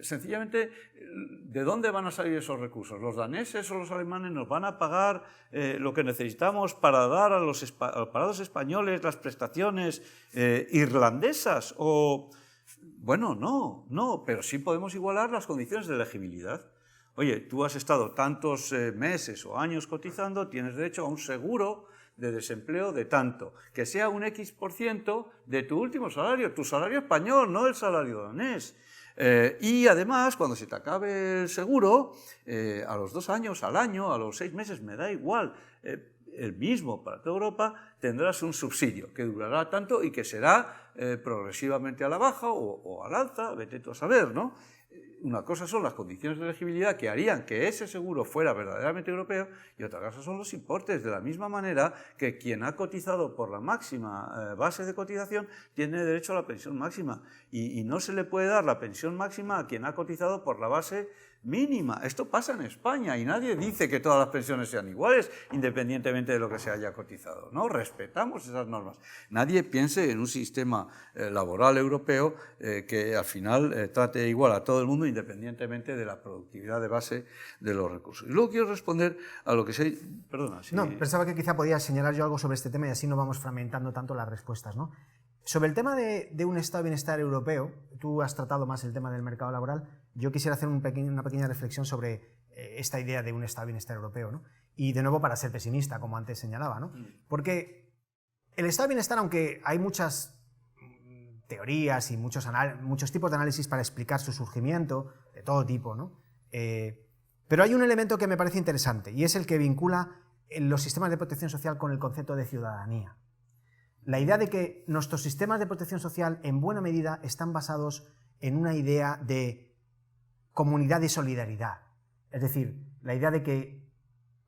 sencillamente, ¿de dónde van a salir esos recursos? ¿Los daneses o los alemanes nos van a pagar lo que necesitamos para dar a los parados españoles las prestaciones irlandesas? O, bueno, no, pero sí podemos igualar las condiciones de elegibilidad. Oye, tú has estado tantos meses o años cotizando, tienes derecho a un seguro de desempleo de tanto, que sea un X% de tu último salario, tu salario español, no el salario danés. Y además, cuando se te acabe el seguro, a los 2 años, al año, a los 6 meses, me da igual, el mismo para toda Europa, tendrás un subsidio que durará tanto y que será progresivamente a la baja o al alza, vete tú a saber, ¿no? Una cosa son las condiciones de elegibilidad que harían que ese seguro fuera verdaderamente europeo y otra cosa son los importes, de la misma manera que quien ha cotizado por la máxima base de cotización tiene derecho a la pensión máxima y no se le puede dar la pensión máxima a quien ha cotizado por la base mínima. Esto pasa en España y nadie dice que todas las pensiones sean iguales independientemente de lo que se haya cotizado, ¿no? Respetamos esas normas. Nadie piense en un sistema laboral europeo que al final trate igual a todo el mundo independientemente de la productividad de base de los recursos. Y luego quiero responder a lo que se... Perdona. Sí. No, pensaba que quizá podía señalar yo algo sobre este tema y así no vamos fragmentando tanto las respuestas, ¿no? Sobre el tema de un estado de bienestar europeo, tú has tratado más el tema del mercado laboral, yo quisiera hacer una pequeña reflexión sobre esta idea de un estado de bienestar europeo, ¿no? Y de nuevo para ser pesimista, como antes señalaba, ¿no? Porque el estado de bienestar, aunque hay muchas teorías y muchos tipos de análisis para explicar su surgimiento, de todo tipo, ¿no? Pero hay un elemento que me parece interesante y es el que vincula los sistemas de protección social con el concepto de ciudadanía. La idea de que nuestros sistemas de protección social en buena medida están basados en una idea de comunidad y solidaridad. Es decir, la idea de que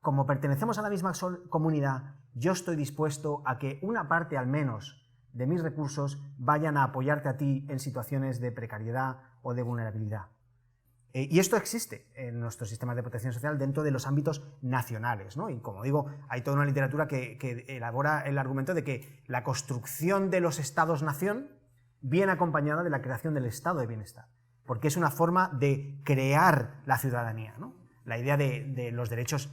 como pertenecemos a la misma comunidad, yo estoy dispuesto a que una parte al menos de mis recursos vayan a apoyarte a ti en situaciones de precariedad o de vulnerabilidad. Y esto existe en nuestros sistemas de protección social dentro de los ámbitos nacionales, ¿no? Y como digo, hay toda una literatura que elabora el argumento de que la construcción de los estados-nación viene acompañada de la creación del estado de bienestar, porque es una forma de crear la ciudadanía, ¿no? La idea de los derechos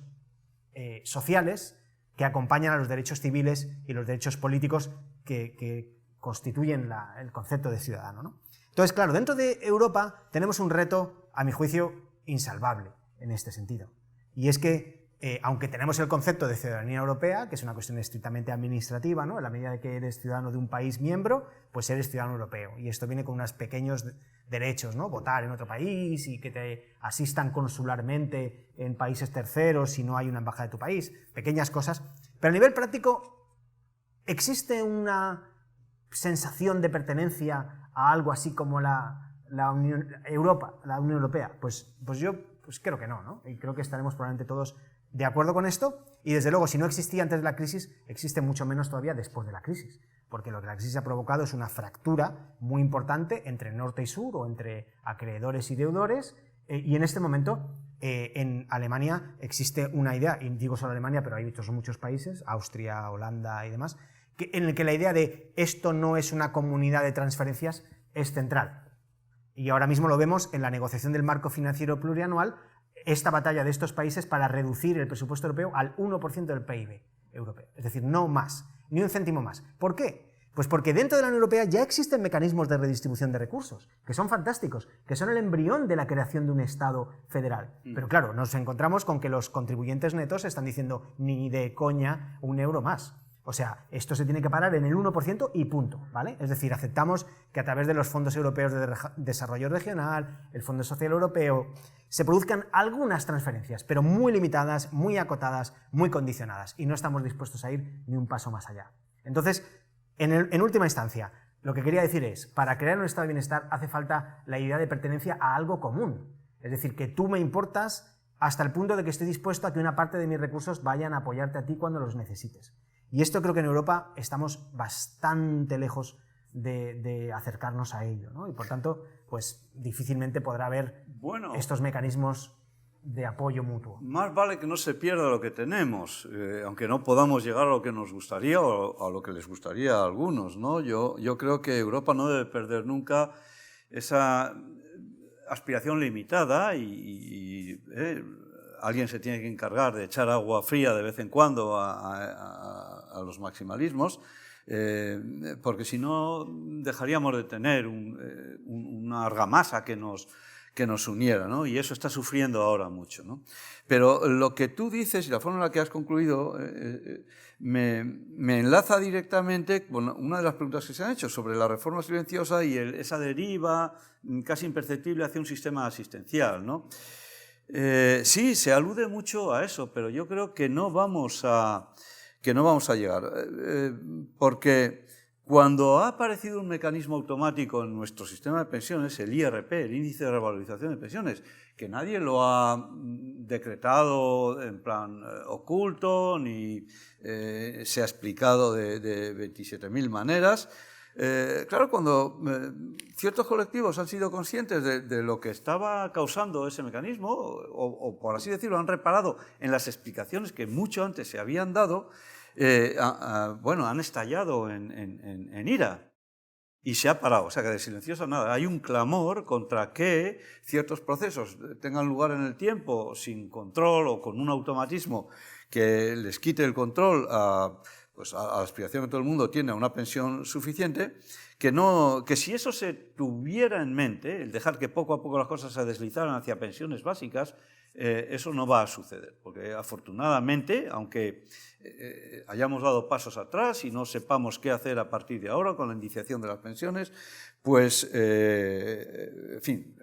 sociales que acompañan a los derechos civiles y los derechos políticos que constituyen el concepto de ciudadano, ¿no? Entonces, claro, dentro de Europa tenemos un reto, a mi juicio, insalvable en este sentido. Y es que, aunque tenemos el concepto de ciudadanía europea, que es una cuestión estrictamente administrativa, ¿no? En la medida de que eres ciudadano de un país miembro, pues eres ciudadano europeo. Y esto viene con unos pequeños derechos, ¿no? Votar en otro país y que te asistan consularmente en países terceros si no hay una embajada de tu país. Pequeñas cosas. Pero a nivel práctico, ¿existe una sensación de pertenencia a algo así como la Unión Europea? Pues yo creo que no, y creo que estaremos probablemente todos de acuerdo con esto, y desde luego si no existía antes de la crisis, existe mucho menos todavía después de la crisis, porque lo que la crisis ha provocado es una fractura muy importante entre norte y sur, o entre acreedores y deudores, y en este momento en Alemania existe una idea, y digo solo Alemania, pero hay otros muchos países, Austria, Holanda y demás, en el que la idea de esto no es una comunidad de transferencias es central. Y ahora mismo lo vemos en la negociación del marco financiero plurianual, esta batalla de estos países para reducir el presupuesto europeo al 1% del PIB europeo. Es decir, no más, ni un céntimo más. ¿Por qué? Pues porque dentro de la Unión Europea ya existen mecanismos de redistribución de recursos, que son fantásticos, que son el embrión de la creación de un Estado federal. Pero claro, nos encontramos con que los contribuyentes netos están diciendo ni de coña un euro más. O sea, esto se tiene que parar en el 1% y punto, ¿vale? Es decir, aceptamos que a través de los fondos europeos de desarrollo regional, el Fondo Social Europeo, se produzcan algunas transferencias, pero muy limitadas, muy acotadas, muy condicionadas, y no estamos dispuestos a ir ni un paso más allá. Entonces, en última instancia, lo que quería decir es, para crear un estado de bienestar hace falta la idea de pertenencia a algo común. Es decir, que tú me importas hasta el punto de que estoy dispuesto a que una parte de mis recursos vayan a apoyarte a ti cuando los necesites. Y esto creo que en Europa estamos bastante lejos de acercarnos a ello, ¿no? Y por tanto, pues difícilmente podrá haber estos mecanismos de apoyo mutuo. Más vale que no se pierda lo que tenemos, aunque no podamos llegar a lo que nos gustaría o a lo que les gustaría a algunos, ¿no? Yo creo que Europa no debe perder nunca esa aspiración limitada y alguien se tiene que encargar de echar agua fría de vez en cuando a los maximalismos, porque si no dejaríamos de tener una argamasa que nos uniera, ¿no? Y eso está sufriendo ahora mucho, ¿no? Pero lo que tú dices y la forma en la que has concluido me enlaza directamente con una de las preguntas que se han hecho sobre la reforma silenciosa y esa deriva casi imperceptible hacia un sistema asistencial, ¿no? Sí, se alude mucho a eso, pero yo creo que no vamos a llegar, porque cuando ha aparecido un mecanismo automático en nuestro sistema de pensiones, el IRP, el Índice de Revalorización de Pensiones, que nadie lo ha decretado en plan oculto, ni se ha explicado de 27.000 maneras. Claro, cuando ciertos colectivos han sido conscientes de lo que estaba causando ese mecanismo, o por así decirlo, han reparado en las explicaciones que mucho antes se habían dado, bueno, han estallado en ira y se ha parado. O sea, que de silencioso nada. Hay un clamor contra que ciertos procesos tengan lugar en el tiempo sin control o con un automatismo que les quite el control pues a la aspiración que todo el mundo tiene a una pensión suficiente, que si eso se tuviera en mente, el dejar que poco a poco las cosas se deslizaran hacia pensiones básicas, eso no va a suceder, porque afortunadamente, aunque hayamos dado pasos atrás y no sepamos qué hacer a partir de ahora con la indiciación de las pensiones, pues, en fin,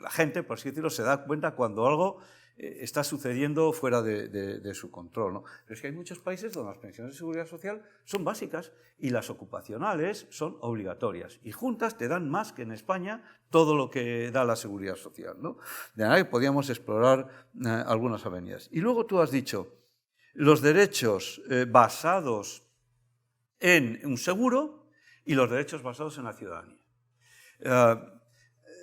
la gente, por así decirlo, se da cuenta cuando algo está sucediendo fuera de su control, ¿no? Pero es que hay muchos países donde las pensiones de seguridad social son básicas y las ocupacionales son obligatorias. Y juntas te dan más que en España todo lo que da la seguridad social, ¿no? De manera que podíamos explorar algunas avenidas. Y luego tú has dicho, los derechos basados en un seguro y los derechos basados en la ciudadanía.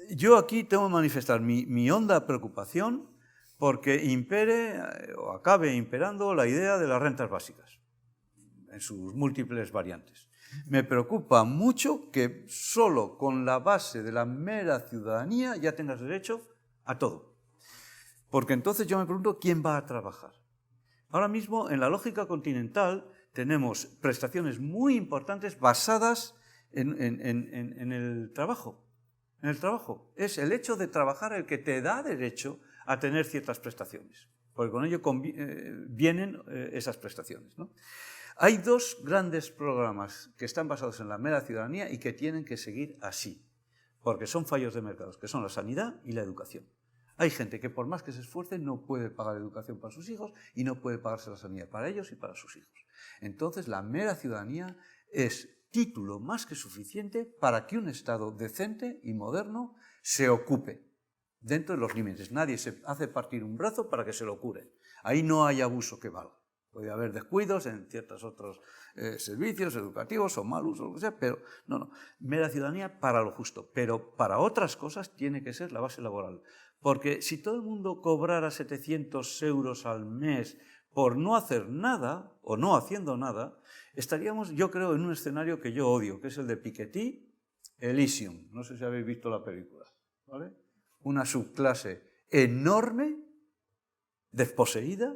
Yo aquí tengo que manifestar mi honda preocupación porque impere o acabe imperando la idea de las rentas básicas en sus múltiples variantes. Me preocupa mucho que solo con la base de la mera ciudadanía ya tengas derecho a todo. Porque entonces yo me pregunto, ¿quién va a trabajar? Ahora mismo, en la lógica continental, tenemos prestaciones muy importantes basadas en el trabajo. En el trabajo. Es el hecho de trabajar el que te da derecho a tener ciertas prestaciones, porque con ello vienen esas prestaciones, ¿no? Hay dos grandes programas que están basados en la mera ciudadanía y que tienen que seguir así, porque son fallos de mercados, que son la sanidad y la educación. Hay gente que por más que se esfuerce no puede pagar educación para sus hijos y no puede pagarse la sanidad para ellos y para sus hijos. Entonces la mera ciudadanía es título más que suficiente para que un Estado decente y moderno se ocupe dentro de los límites. Nadie se hace partir un brazo para que se lo curen. Ahí no hay abuso que valga. Puede haber descuidos en ciertos otros servicios educativos o mal uso, o lo que sea, pero no. Mera ciudadanía para lo justo. Pero para otras cosas tiene que ser la base laboral. Porque si todo el mundo cobrara 700 euros al mes por no hacer nada o no haciendo nada, estaríamos, yo creo, en un escenario que yo odio, que es el de Piketty, Elysium. No sé si habéis visto la película, ¿vale? Una subclase enorme, desposeída,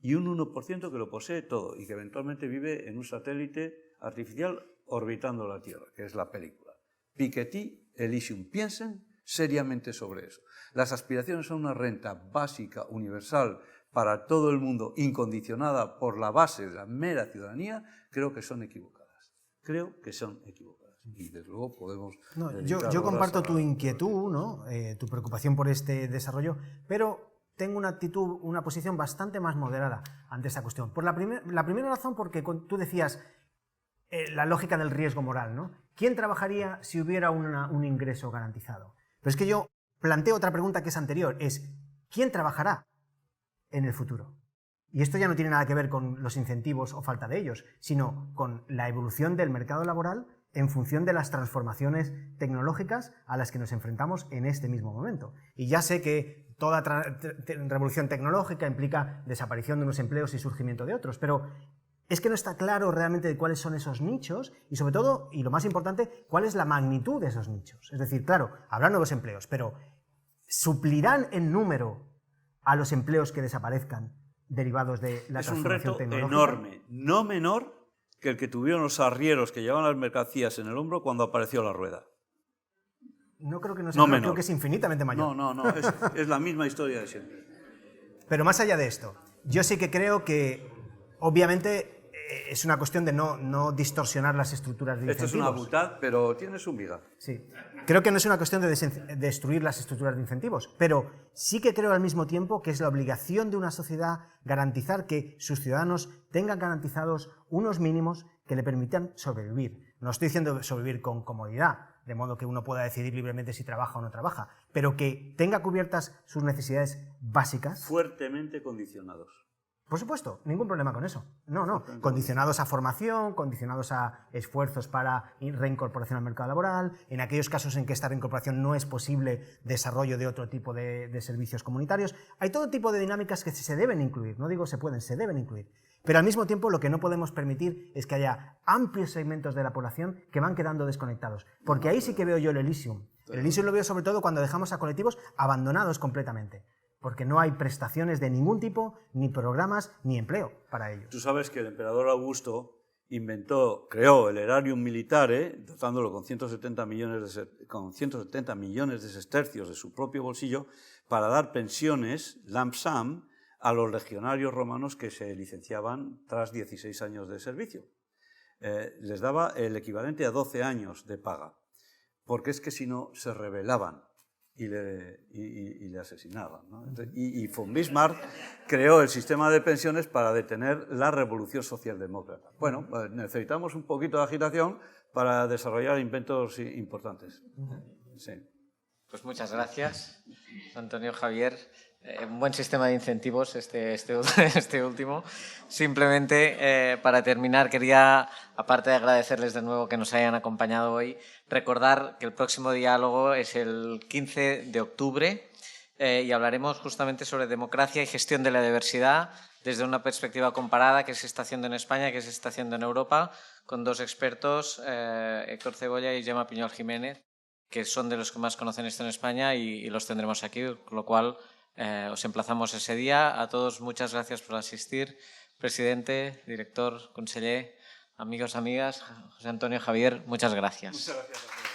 y un 1% que lo posee todo y que eventualmente vive en un satélite artificial orbitando la Tierra, que es la película. Piketty, Elysium. Piensen seriamente sobre eso. Las aspiraciones a una renta básica, universal, para todo el mundo, incondicionada por la base de la mera ciudadanía, creo que son equivocadas. Creo que son equivocadas. Y desde luego podemos... No, yo comparto tu inquietud, ¿no? Tu preocupación por este desarrollo, pero tengo una posición bastante más moderada ante esta cuestión. Por la primera razón, porque tú decías la lógica del riesgo moral, ¿no? ¿Quién trabajaría si hubiera un ingreso garantizado? Pero es que yo planteo otra pregunta que es anterior, es ¿quién trabajará en el futuro? Y esto ya no tiene nada que ver con los incentivos o falta de ellos, sino con la evolución del mercado laboral en función de las transformaciones tecnológicas a las que nos enfrentamos en este mismo momento. Y ya sé que toda revolución tecnológica implica desaparición de unos empleos y surgimiento de otros, pero es que no está claro realmente de cuáles son esos nichos y, sobre todo, y lo más importante, cuál es la magnitud de esos nichos. Es decir, claro, habrá nuevos empleos, pero ¿suplirán en número a los empleos que desaparezcan derivados de la transformación tecnológica? Es un reto enorme, no menor que el que tuvieron los arrieros que llevaban las mercancías en el hombro cuando apareció la rueda. No creo que no sea menor, creo que es infinitamente mayor. No, es la misma historia de siempre. Pero más allá de esto, yo sí que creo que, obviamente, es una cuestión de no distorsionar las estructuras de incentivos. Esto es una butad, pero tiene su miga. Sí. Creo que no es una cuestión de destruir las estructuras de incentivos, pero sí que creo al mismo tiempo que es la obligación de una sociedad garantizar que sus ciudadanos tengan garantizados unos mínimos que le permitan sobrevivir. No estoy diciendo sobrevivir con comodidad, de modo que uno pueda decidir libremente si trabaja o no trabaja, pero que tenga cubiertas sus necesidades básicas. Fuertemente condicionados. Por supuesto, ningún problema con eso. No. Condicionados a formación, condicionados a esfuerzos para reincorporación al mercado laboral, en aquellos casos en que esta reincorporación no es posible, desarrollo de otro tipo de servicios comunitarios. Hay todo tipo de dinámicas que se deben incluir, no digo se pueden, se deben incluir. Pero al mismo tiempo lo que no podemos permitir es que haya amplios segmentos de la población que van quedando desconectados. Porque ahí sí que veo yo el Elysium. El Elysium lo veo sobre todo cuando dejamos a colectivos abandonados completamente. Porque no hay prestaciones de ningún tipo, ni programas, ni empleo para ellos. Tú sabes que el emperador Augusto creó el erarium militare, dotándolo con 170 millones de sestercios de su propio bolsillo, para dar pensiones, lump sum, a los legionarios romanos que se licenciaban tras 16 años de servicio. Les daba el equivalente a 12 años de paga, porque es que si no se rebelaban y le asesinaban, ¿no? Y von Bismarck creó el sistema de pensiones para detener la revolución socialdemócrata. Bueno, pues necesitamos un poquito de agitación para desarrollar inventos importantes. Sí. Pues muchas gracias, Antonio, Javier. Un buen sistema de incentivos este último. Simplemente, para terminar, quería, aparte de agradecerles de nuevo que nos hayan acompañado hoy, recordar que el próximo diálogo es el 15 de octubre y hablaremos justamente sobre democracia y gestión de la diversidad desde una perspectiva comparada, qué se está haciendo en España y qué se está haciendo en Europa, con dos expertos, Héctor Cebolla y Gemma Piñol Jiménez, que son de los que más conocen esto en España y los tendremos aquí, con lo cual os emplazamos ese día. A todos, muchas gracias por asistir. Presidente, director, conseller, amigos, amigas, José Antonio, Javier, muchas gracias. Muchas gracias a todos.